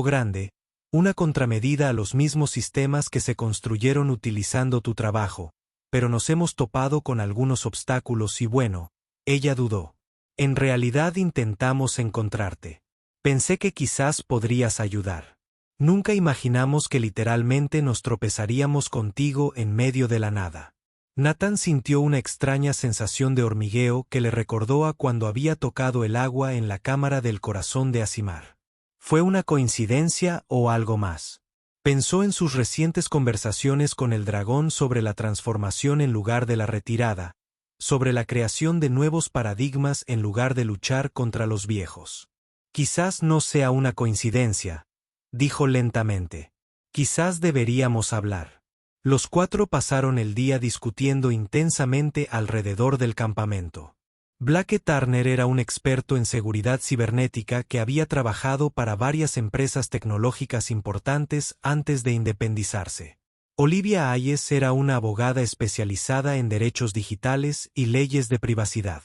grande, una contramedida a los mismos sistemas que se construyeron utilizando tu trabajo, pero nos hemos topado con algunos obstáculos y bueno, ella dudó. En realidad intentamos encontrarte. Pensé que quizás podrías ayudar. Nunca imaginamos que literalmente nos tropezaríamos contigo en medio de la nada. Nathan sintió una extraña sensación de hormigueo que le recordó a cuando había tocado el agua en la cámara del corazón de Asimar. ¿Fue una coincidencia o algo más? Pensó en sus recientes conversaciones con el dragón sobre la transformación en lugar de la retirada, sobre la creación de nuevos paradigmas en lugar de luchar contra los viejos. Quizás no sea una coincidencia, dijo lentamente. Quizás deberíamos hablar. Los 4 pasaron el día discutiendo intensamente alrededor del campamento. Blake Turner era un experto en seguridad cibernética que había trabajado para varias empresas tecnológicas importantes antes de independizarse. Olivia Hayes era una abogada especializada en derechos digitales y leyes de privacidad.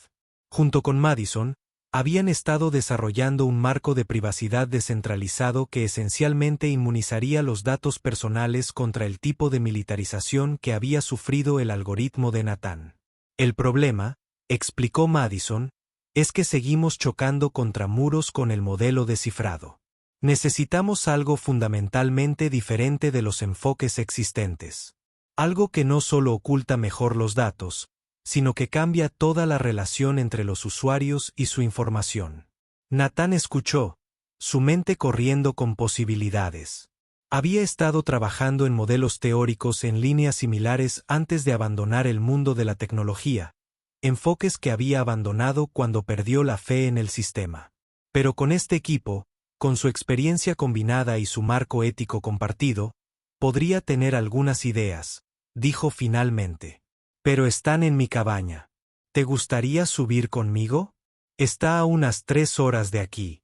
Junto con Madison, habían estado desarrollando un marco de privacidad descentralizado que esencialmente inmunizaría los datos personales contra el tipo de militarización que había sufrido el algoritmo de Nathan. El problema, explicó Madison, es que seguimos chocando contra muros con el modelo descifrado. Necesitamos algo fundamentalmente diferente de los enfoques existentes. Algo que no solo oculta mejor los datos, sino que cambia toda la relación entre los usuarios y su información. Nathan escuchó, su mente corriendo con posibilidades. Había estado trabajando en modelos teóricos en líneas similares antes de abandonar el mundo de la tecnología, enfoques que había abandonado cuando perdió la fe en el sistema. Pero con este equipo, con su experiencia combinada y su marco ético compartido, podría tener algunas ideas, dijo finalmente. Pero están en mi cabaña. ¿Te gustaría subir conmigo? Está a unas 3 horas de aquí.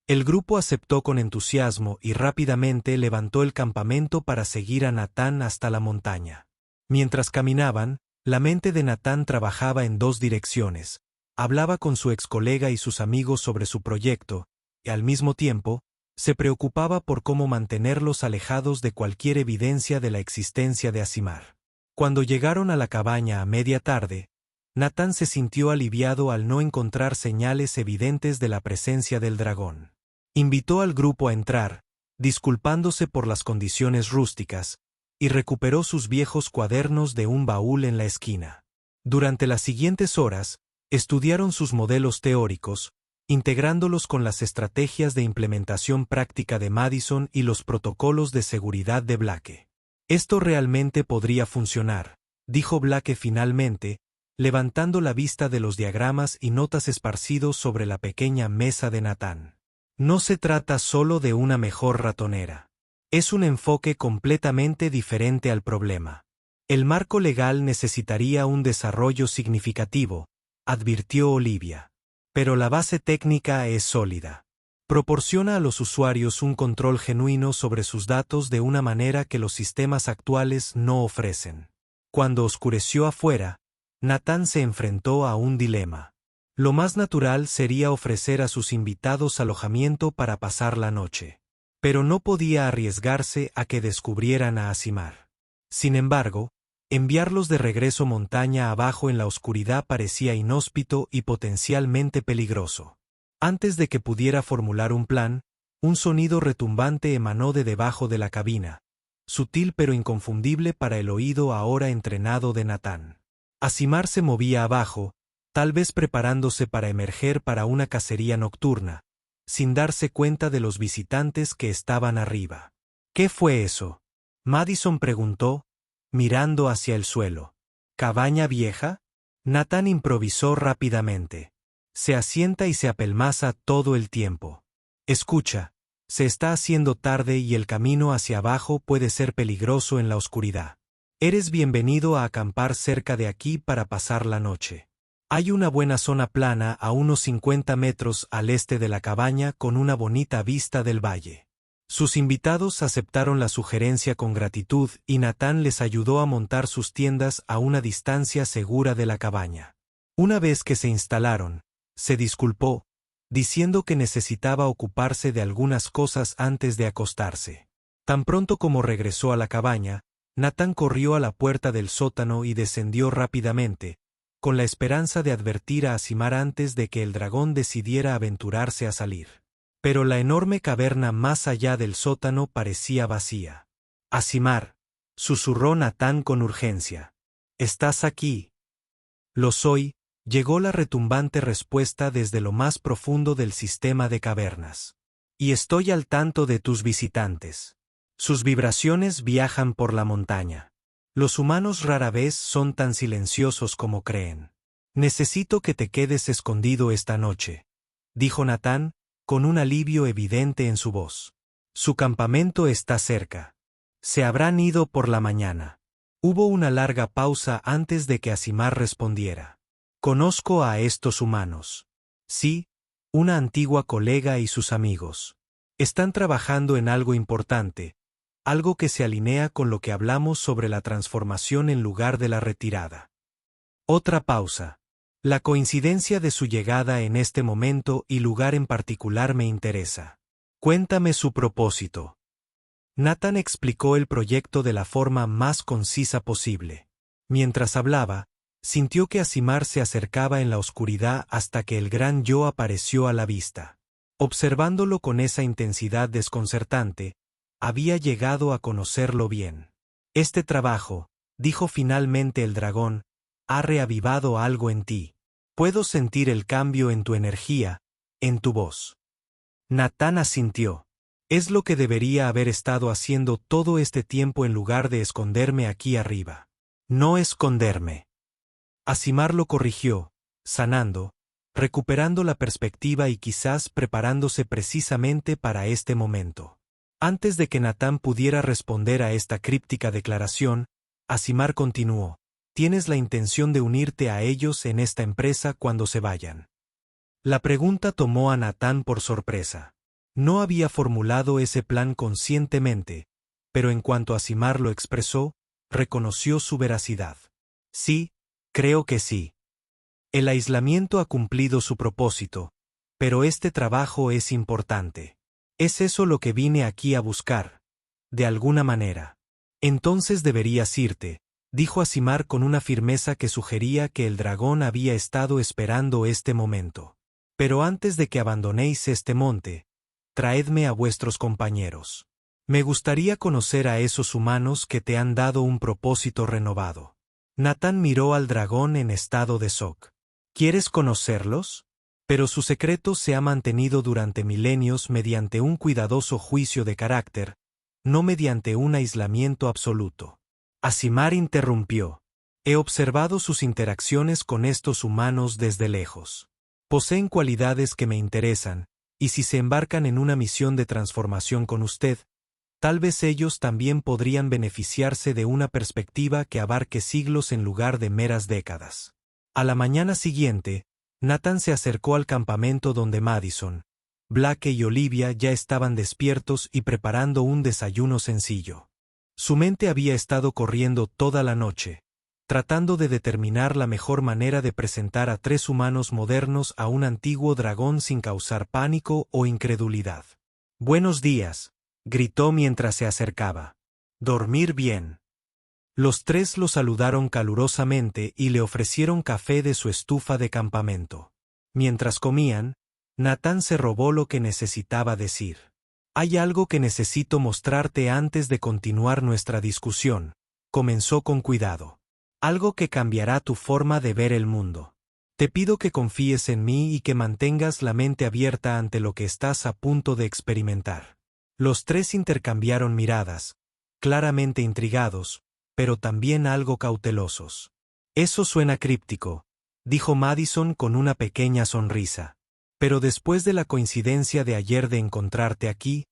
El grupo aceptó con entusiasmo y rápidamente levantó el campamento para seguir a Nathan hasta la montaña. Mientras caminaban, la mente de Nathan trabajaba en 2 direcciones. Hablaba con su ex colega y sus amigos sobre su proyecto, y al mismo tiempo, se preocupaba por cómo mantenerlos alejados de cualquier evidencia de la existencia de Asimar. Cuando llegaron a la cabaña a media tarde, Nathan se sintió aliviado al no encontrar señales evidentes de la presencia del dragón. Invitó al grupo a entrar, disculpándose por las condiciones rústicas, y recuperó sus viejos cuadernos de un baúl en la esquina. Durante las siguientes horas, estudiaron sus modelos teóricos, integrándolos con las estrategias de implementación práctica de Madison y los protocolos de seguridad de Blake. Esto realmente podría funcionar, dijo Blake finalmente, levantando la vista de los diagramas y notas esparcidos sobre la pequeña mesa de Nathan. No se trata solo de una mejor ratonera. Es un enfoque completamente diferente al problema. El marco legal necesitaría un desarrollo significativo, advirtió Olivia. Pero la base técnica es sólida. Proporciona a los usuarios un control genuino sobre sus datos de una manera que los sistemas actuales no ofrecen. Cuando oscureció afuera, Nathan se enfrentó a un dilema. Lo más natural sería ofrecer a sus invitados alojamiento para pasar la noche. Pero no podía arriesgarse a que descubrieran a Asimar. Sin embargo, enviarlos de regreso montaña abajo en la oscuridad parecía inhóspito y potencialmente peligroso. Antes de que pudiera formular un plan, un sonido retumbante emanó de debajo de la cabina, sutil pero inconfundible para el oído ahora entrenado de Nathan. Asimar se movía abajo, tal vez preparándose para emerger para una cacería nocturna, sin darse cuenta de los visitantes que estaban arriba. ¿Qué fue eso? Madison preguntó, mirando hacia el suelo. ¿Cabaña vieja? Nathan improvisó rápidamente. Se asienta y se apelmaza todo el tiempo. Escucha, se está haciendo tarde y el camino hacia abajo puede ser peligroso en la oscuridad. Eres bienvenido a acampar cerca de aquí para pasar la noche. Hay una buena zona plana a unos 50 metros al este de la cabaña con una bonita vista del valle. Sus invitados aceptaron la sugerencia con gratitud y Nathan les ayudó a montar sus tiendas a una distancia segura de la cabaña. Una vez que se instalaron, se disculpó, diciendo que necesitaba ocuparse de algunas cosas antes de acostarse. Tan pronto como regresó a la cabaña, Nathan corrió a la puerta del sótano y descendió rápidamente, con la esperanza de advertir a Asimar antes de que el dragón decidiera aventurarse a salir. Pero la enorme caverna más allá del sótano parecía vacía. Asimar, susurró Nathan con urgencia. ¿Estás aquí? Lo soy, llegó la retumbante respuesta desde lo más profundo del sistema de cavernas. Y estoy al tanto de tus visitantes. Sus vibraciones viajan por la montaña. Los humanos rara vez son tan silenciosos como creen. Necesito que te quedes escondido esta noche, dijo Nathan, con un alivio evidente en su voz. Su campamento está cerca. Se habrán ido por la mañana. Hubo una larga pausa antes de que Asimar respondiera. Conozco a estos humanos. Sí, una antigua colega y sus amigos. Están trabajando en algo importante, algo que se alinea con lo que hablamos sobre la transformación en lugar de la retirada. Otra pausa. La coincidencia de su llegada en este momento y lugar en particular me interesa. Cuéntame su propósito. Nathan explicó el proyecto de la forma más concisa posible. Mientras hablaba, sintió que Asimar se acercaba en la oscuridad hasta que el gran yo apareció a la vista. Observándolo con esa intensidad desconcertante, había llegado a conocerlo bien. Este trabajo, dijo finalmente el dragón, ha reavivado algo en ti. Puedo sentir el cambio en tu energía, en tu voz. Natán asintió. Es lo que debería haber estado haciendo todo este tiempo en lugar de esconderme aquí arriba. No esconderme. Asimar lo corrigió, sanando, recuperando la perspectiva y quizás preparándose precisamente para este momento. Antes de que Natán pudiera responder a esta críptica declaración, Asimar continuó: ¿tienes la intención de unirte a ellos en esta empresa cuando se vayan? La pregunta tomó a Natán por sorpresa. No había formulado ese plan conscientemente, pero en cuanto Asimar lo expresó, reconoció su veracidad. Sí, creo que sí. El aislamiento ha cumplido su propósito, pero este trabajo es importante. Es eso lo que vine aquí a buscar, de alguna manera. Entonces deberías irte, dijo Asimar con una firmeza que sugería que el dragón había estado esperando este momento. Pero antes de que abandonéis este monte, traedme a vuestros compañeros. Me gustaría conocer a esos humanos que te han dado un propósito renovado. Natán miró al dragón en estado de shock. ¿Quieres conocerlos? Pero su secreto se ha mantenido durante milenios mediante un cuidadoso juicio de carácter, no mediante un aislamiento absoluto. Asimar interrumpió. He observado sus interacciones con estos humanos desde lejos. Poseen cualidades que me interesan, y si se embarcan en una misión de transformación con usted, tal vez ellos también podrían beneficiarse de una perspectiva que abarque siglos en lugar de meras décadas. A la mañana siguiente, Natán se acercó al campamento donde Madison, Blake y Olivia ya estaban despiertos y preparando un desayuno sencillo. Su mente había estado corriendo toda la noche, tratando de determinar la mejor manera de presentar a 3 humanos modernos a un antiguo dragón sin causar pánico o incredulidad. «Buenos días», gritó mientras se acercaba. «Dormir bien». Los 3 lo saludaron calurosamente y le ofrecieron café de su estufa de campamento. Mientras comían, Natán se robó lo que necesitaba decir. «Hay algo que necesito mostrarte antes de continuar nuestra discusión», comenzó con cuidado. «Algo que cambiará tu forma de ver el mundo. Te pido que confíes en mí y que mantengas la mente abierta ante lo que estás a punto de experimentar». Los 3 intercambiaron miradas, claramente intrigados, pero también algo cautelosos. «Eso suena críptico», dijo Madison con una pequeña sonrisa. «Pero después de la coincidencia de ayer de encontrarte aquí,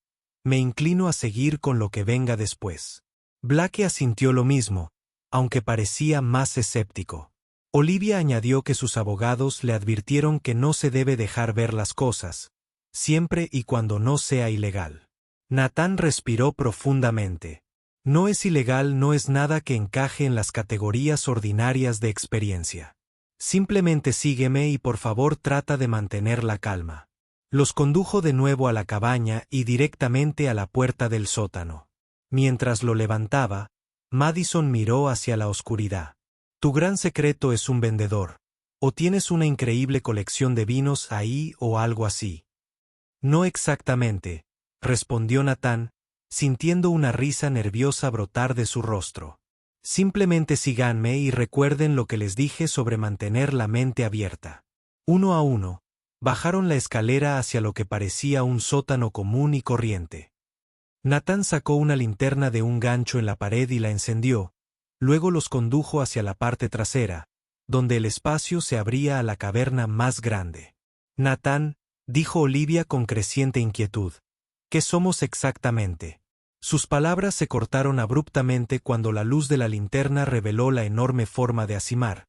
me inclino a seguir con lo que venga después». Blake asintió lo mismo, aunque parecía más escéptico. Olivia añadió que sus abogados le advirtieron que no se debe dejar ver las cosas, siempre y cuando no sea ilegal. Natán respiró profundamente. No es ilegal, no es nada que encaje en las categorías ordinarias de experiencia. Simplemente sígueme y por favor trata de mantener la calma. Los condujo de nuevo a la cabaña y directamente a la puerta del sótano. Mientras lo levantaba, Madison miró hacia la oscuridad. «Tu gran secreto es un vendedor, o tienes una increíble colección de vinos ahí o algo así». «No exactamente», respondió Natán, sintiendo una risa nerviosa brotar de su rostro. «Simplemente síganme y recuerden lo que les dije sobre mantener la mente abierta». Uno a uno, bajaron la escalera hacia lo que parecía un sótano común y corriente. Natán sacó una linterna de un gancho en la pared y la encendió, luego los condujo hacia la parte trasera, donde el espacio se abría a la caverna más grande. «Natán», dijo Olivia con creciente inquietud, «¿qué somos exactamente?». Sus palabras se cortaron abruptamente cuando la luz de la linterna reveló la enorme forma de Asimar,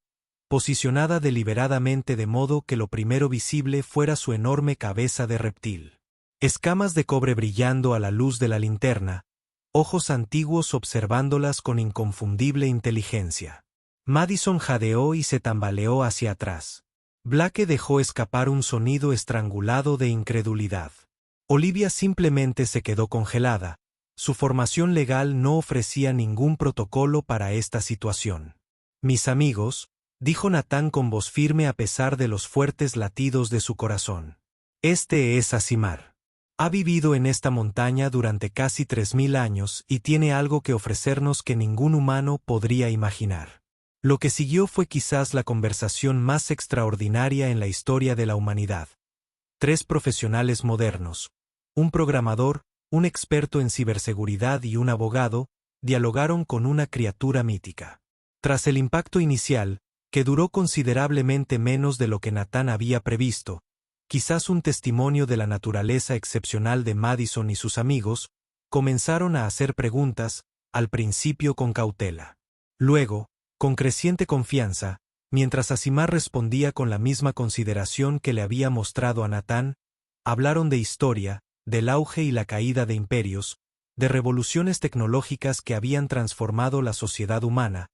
posicionada deliberadamente de modo que lo primero visible fuera su enorme cabeza de reptil. Escamas de cobre brillando a la luz de la linterna, ojos antiguos observándolas con inconfundible inteligencia. Madison jadeó y se tambaleó hacia atrás. Blake dejó escapar un sonido estrangulado de incredulidad. Olivia simplemente se quedó congelada. Su formación legal no ofrecía ningún protocolo para esta situación. «Mis amigos», dijo Natán con voz firme a pesar de los fuertes latidos de su corazón. Este es Asimar. Ha vivido en esta montaña durante casi 3000 años y tiene algo que ofrecernos que ningún humano podría imaginar. Lo que siguió fue quizás la conversación más extraordinaria en la historia de la humanidad. 3 profesionales modernos, un programador, un experto en ciberseguridad y un abogado, dialogaron con una criatura mítica. Tras el impacto inicial, que duró considerablemente menos de lo que Nathan había previsto, quizás un testimonio de la naturaleza excepcional de Madison y sus amigos, comenzaron a hacer preguntas, al principio con cautela. Luego, con creciente confianza, mientras Asimar respondía con la misma consideración que le había mostrado a Nathan, hablaron de historia, del auge y la caída de imperios, de revoluciones tecnológicas que habían transformado la sociedad humana,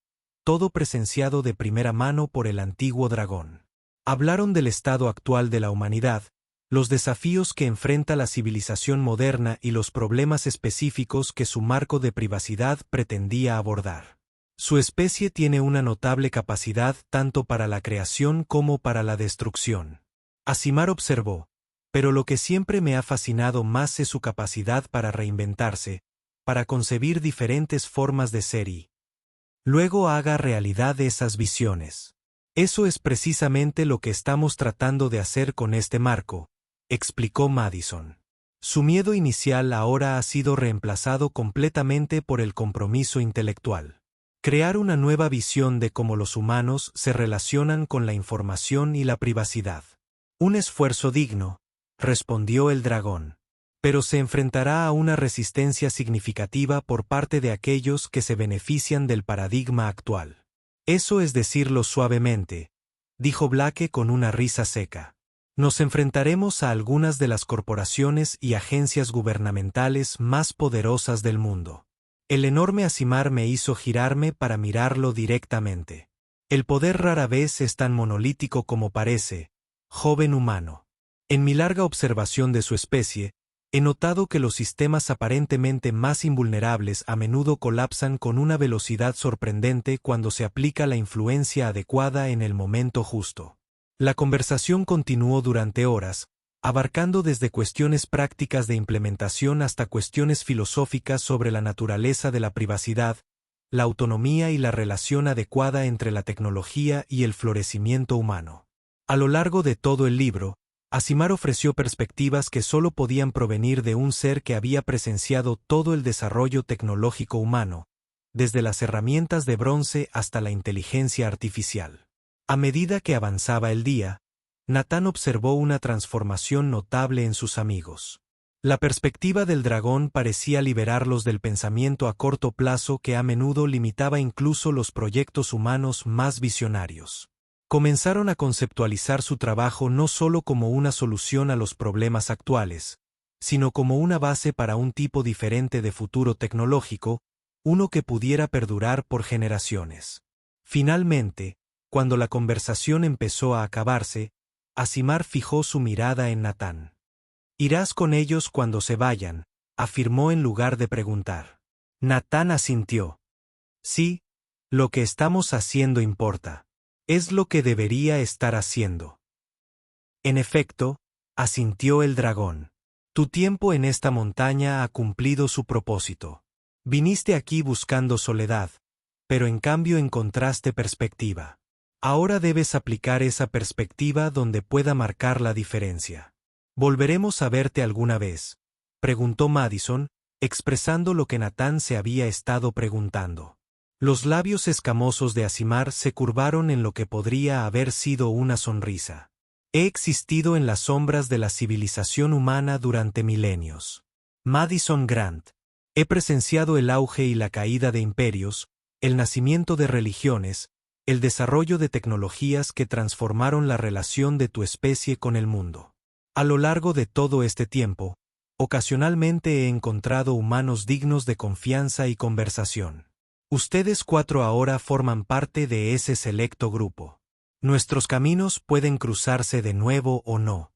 todo presenciado de primera mano por el antiguo dragón. Hablaron del estado actual de la humanidad, los desafíos que enfrenta la civilización moderna y los problemas específicos que su marco de privacidad pretendía abordar. Su especie tiene una notable capacidad tanto para la creación como para la destrucción. Asimar observó, pero lo que siempre me ha fascinado más es su capacidad para reinventarse, para concebir diferentes formas de ser y luego haga realidad esas visiones. Eso es precisamente lo que estamos tratando de hacer con este marco, explicó Madison. Su miedo inicial ahora ha sido reemplazado completamente por el compromiso intelectual. Crear una nueva visión de cómo los humanos se relacionan con la información y la privacidad. Un esfuerzo digno, respondió el dragón. Pero se enfrentará a una resistencia significativa por parte de aquellos que se benefician del paradigma actual. Eso es decirlo suavemente, dijo Blake con una risa seca. Nos enfrentaremos a algunas de las corporaciones y agencias gubernamentales más poderosas del mundo. El enorme Asimar me hizo girarme para mirarlo directamente. El poder rara vez es tan monolítico como parece, joven humano. En mi larga observación de su especie, he notado que los sistemas aparentemente más invulnerables a menudo colapsan con una velocidad sorprendente cuando se aplica la influencia adecuada en el momento justo. La conversación continuó durante horas, abarcando desde cuestiones prácticas de implementación hasta cuestiones filosóficas sobre la naturaleza de la privacidad, la autonomía y la relación adecuada entre la tecnología y el florecimiento humano. A lo largo de todo el libro, Asimar ofreció perspectivas que solo podían provenir de un ser que había presenciado todo el desarrollo tecnológico humano, desde las herramientas de bronce hasta la inteligencia artificial. A medida que avanzaba el día, Nathan observó una transformación notable en sus amigos. La perspectiva del dragón parecía liberarlos del pensamiento a corto plazo que a menudo limitaba incluso los proyectos humanos más visionarios. Comenzaron a conceptualizar su trabajo no solo como una solución a los problemas actuales, sino como una base para un tipo diferente de futuro tecnológico, uno que pudiera perdurar por generaciones. Finalmente, cuando la conversación empezó a acabarse, Asimar fijó su mirada en Nathan. «Irás con ellos cuando se vayan», afirmó en lugar de preguntar. Nathan asintió. «Sí, lo que estamos haciendo importa. Es lo que debería estar haciendo». En efecto, asintió el dragón. Tu tiempo en esta montaña ha cumplido su propósito. Viniste aquí buscando soledad, pero en cambio encontraste perspectiva. Ahora debes aplicar esa perspectiva donde pueda marcar la diferencia. ¿Volveremos a verte alguna vez?, preguntó Madison, expresando lo que Nathan se había estado preguntando. Los labios escamosos de Asimar se curvaron en lo que podría haber sido una sonrisa. He existido en las sombras de la civilización humana durante milenios. Madison Grant. He presenciado el auge y la caída de imperios, el nacimiento de religiones, el desarrollo de tecnologías que transformaron la relación de tu especie con el mundo. A lo largo de todo este tiempo, ocasionalmente he encontrado humanos dignos de confianza y conversación. Ustedes 4 ahora forman parte de ese selecto grupo. Nuestros caminos pueden cruzarse de nuevo o no,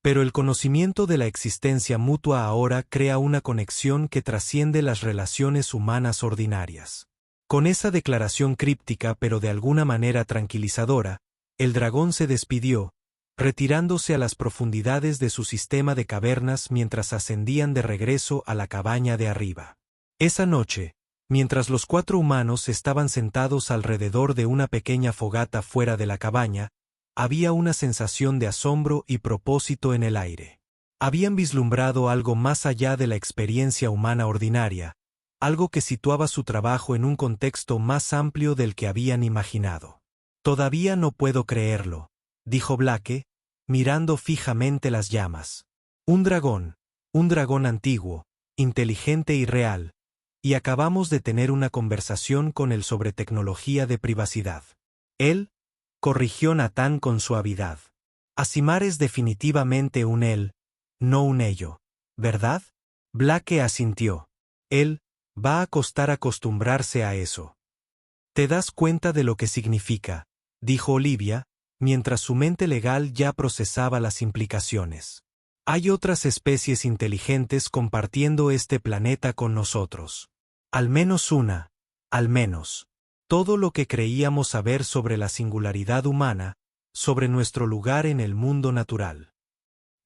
pero el conocimiento de la existencia mutua ahora crea una conexión que trasciende las relaciones humanas ordinarias. Con esa declaración críptica pero de alguna manera tranquilizadora, el dragón se despidió, retirándose a las profundidades de su sistema de cavernas mientras ascendían de regreso a la cabaña de arriba. Esa noche, mientras los 4 humanos estaban sentados alrededor de una pequeña fogata fuera de la cabaña, había una sensación de asombro y propósito en el aire. Habían vislumbrado algo más allá de la experiencia humana ordinaria, algo que situaba su trabajo en un contexto más amplio del que habían imaginado. «Todavía no puedo creerlo», dijo Blake, mirando fijamente las llamas. Un dragón antiguo, inteligente y real, y acabamos de tener una conversación con él sobre tecnología de privacidad. Él, corrigió Natán con suavidad. Asimar es definitivamente un él, no un ello, ¿verdad? Blake asintió. Él, va a costar acostumbrarse a eso. ¿Te das cuenta de lo que significa?, dijo Olivia, mientras su mente legal ya procesaba las implicaciones. Hay otras especies inteligentes compartiendo este planeta con nosotros. Al menos una, al menos. Todo lo que creíamos saber sobre la singularidad humana, sobre nuestro lugar en el mundo natural.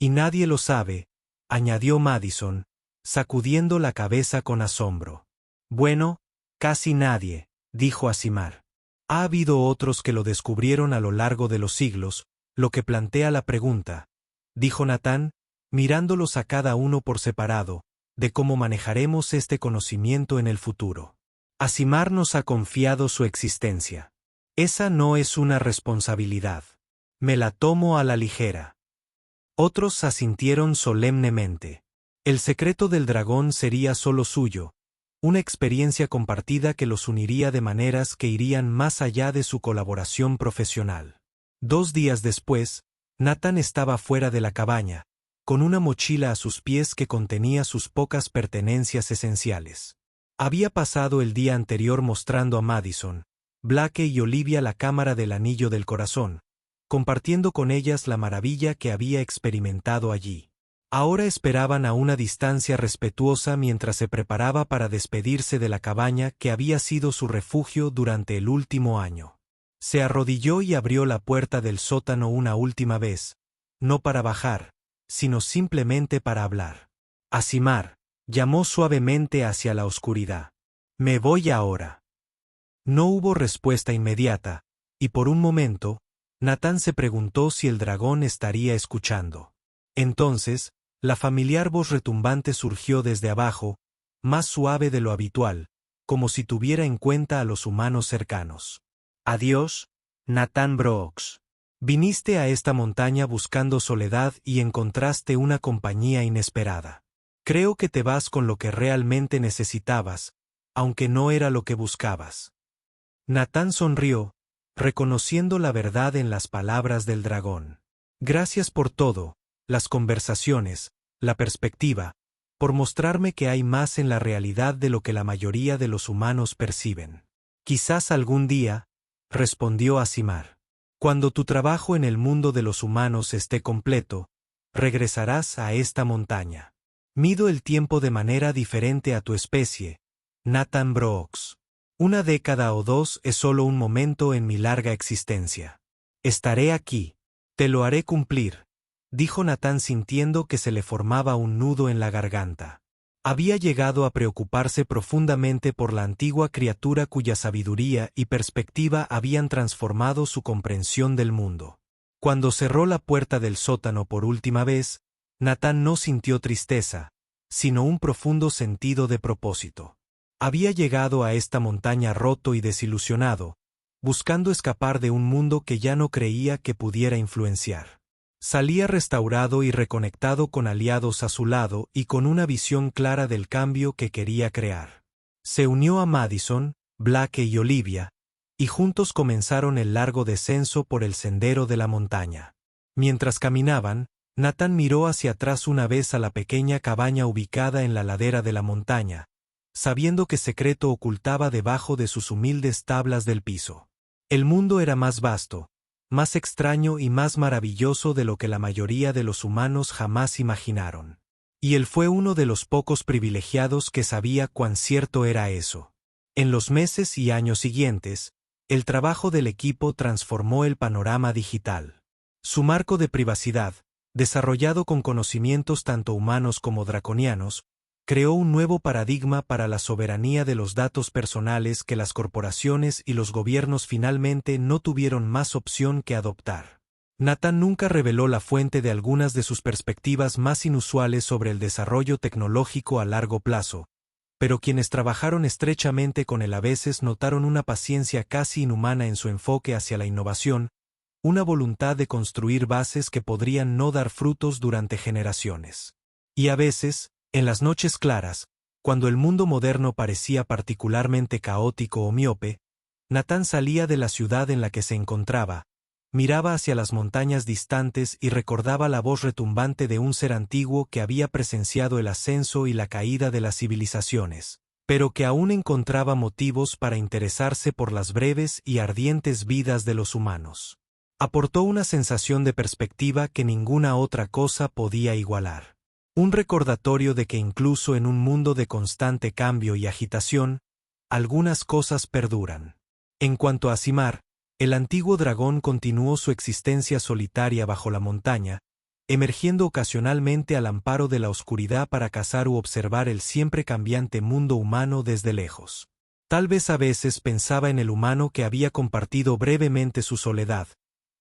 Y nadie lo sabe, añadió Madison, sacudiendo la cabeza con asombro. Bueno, casi nadie, dijo Asimar. Ha habido otros que lo descubrieron a lo largo de los siglos, lo que plantea la pregunta, dijo Natán, mirándolos a cada uno por separado, de cómo manejaremos este conocimiento en el futuro. Asimar nos ha confiado su existencia. Esa no es una responsabilidad. Me la tomo a la ligera. Otros asintieron solemnemente. El secreto del dragón sería solo suyo, una experiencia compartida que los uniría de maneras que irían más allá de su colaboración profesional. 2 días después, Natán estaba fuera de la cabaña, con una mochila a sus pies que contenía sus pocas pertenencias esenciales. Había pasado el día anterior mostrando a Madison, Blake y Olivia la cámara del anillo del corazón, compartiendo con ellas la maravilla que había experimentado allí. Ahora esperaban a una distancia respetuosa mientras se preparaba para despedirse de la cabaña que había sido su refugio durante el último año. Se arrodilló y abrió la puerta del sótano una última vez, no para bajar, sino simplemente para hablar. Asimar, llamó suavemente hacia la oscuridad. Me voy ahora. No hubo respuesta inmediata, y por un momento, Natán se preguntó si el dragón estaría escuchando. Entonces, la familiar voz retumbante surgió desde abajo, más suave de lo habitual, como si tuviera en cuenta a los humanos cercanos. Adiós, Natán Brooks. Viniste a esta montaña buscando soledad y encontraste una compañía inesperada. Creo que te vas con lo que realmente necesitabas, aunque no era lo que buscabas. Natán sonrió, reconociendo la verdad en las palabras del dragón. Gracias por todo, las conversaciones, la perspectiva, por mostrarme que hay más en la realidad de lo que la mayoría de los humanos perciben. Quizás algún día, respondió Asimar. Cuando tu trabajo en el mundo de los humanos esté completo, regresarás a esta montaña. Mido el tiempo de manera diferente a tu especie, Natán Brooks. 1 década o 2 es solo un momento en mi larga existencia. Estaré aquí. Te lo haré cumplir, dijo Natán sintiendo que se le formaba un nudo en la garganta. Había llegado a preocuparse profundamente por la antigua criatura cuya sabiduría y perspectiva habían transformado su comprensión del mundo. Cuando cerró la puerta del sótano por última vez, Natán no sintió tristeza, sino un profundo sentido de propósito. Había llegado a esta montaña roto y desilusionado, buscando escapar de un mundo que ya no creía que pudiera influenciar. Salía restaurado y reconectado con aliados a su lado y con una visión clara del cambio que quería crear. Se unió a Madison, Blake y Olivia, y juntos comenzaron el largo descenso por el sendero de la montaña. Mientras caminaban, Natán miró hacia atrás una vez a la pequeña cabaña ubicada en la ladera de la montaña, sabiendo que secreto ocultaba debajo de sus humildes tablas del piso. El mundo era más vasto, más extraño y más maravilloso de lo que la mayoría de los humanos jamás imaginaron. Y él fue uno de los pocos privilegiados que sabía cuán cierto era eso. En los meses y años siguientes, el trabajo del equipo transformó el panorama digital. Su marco de privacidad, desarrollado con conocimientos tanto humanos como draconianos, creó un nuevo paradigma para la soberanía de los datos personales que las corporaciones y los gobiernos finalmente no tuvieron más opción que adoptar. Nathan nunca reveló la fuente de algunas de sus perspectivas más inusuales sobre el desarrollo tecnológico a largo plazo, pero quienes trabajaron estrechamente con él a veces notaron una paciencia casi inhumana en su enfoque hacia la innovación, una voluntad de construir bases que podrían no dar frutos durante generaciones. Y a veces, en las noches claras, cuando el mundo moderno parecía particularmente caótico o miope, Nathan salía de la ciudad en la que se encontraba, miraba hacia las montañas distantes y recordaba la voz retumbante de un ser antiguo que había presenciado el ascenso y la caída de las civilizaciones, pero que aún encontraba motivos para interesarse por las breves y ardientes vidas de los humanos. Aportó una sensación de perspectiva que ninguna otra cosa podía igualar. Un recordatorio de que incluso en un mundo de constante cambio y agitación, algunas cosas perduran. En cuanto a Simar, el antiguo dragón continuó su existencia solitaria bajo la montaña, emergiendo ocasionalmente al amparo de la oscuridad para cazar u observar el siempre cambiante mundo humano desde lejos. Tal vez a veces pensaba en el humano que había compartido brevemente su soledad,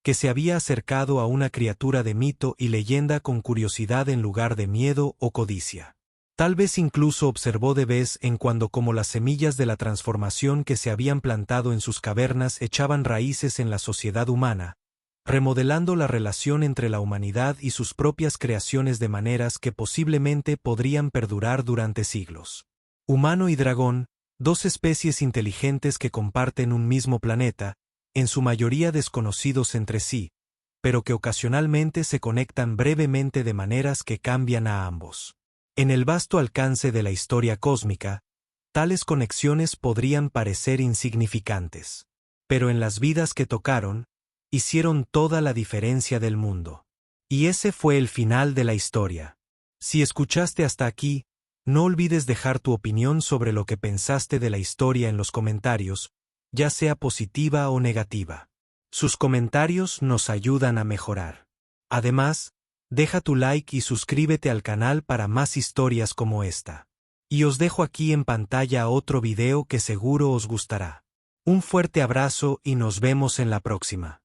que se había acercado a una criatura de mito y leyenda con curiosidad en lugar de miedo o codicia. Tal vez incluso observó de vez en cuando cómo las semillas de la transformación que se habían plantado en sus cavernas echaban raíces en la sociedad humana, remodelando la relación entre la humanidad y sus propias creaciones de maneras que posiblemente podrían perdurar durante siglos. Humano y dragón, dos especies inteligentes que comparten un mismo planeta, en su mayoría desconocidos entre sí, pero que ocasionalmente se conectan brevemente de maneras que cambian a ambos. En el vasto alcance de la historia cósmica, tales conexiones podrían parecer insignificantes, pero en las vidas que tocaron, hicieron toda la diferencia del mundo. Y ese fue el final de la historia. Si escuchaste hasta aquí, no olvides dejar tu opinión sobre lo que pensaste de la historia en los comentarios, ya sea positiva o negativa. Sus comentarios nos ayudan a mejorar. Además, deja tu like y suscríbete al canal para más historias como esta. Y os dejo aquí en pantalla otro video que seguro os gustará. Un fuerte abrazo y nos vemos en la próxima.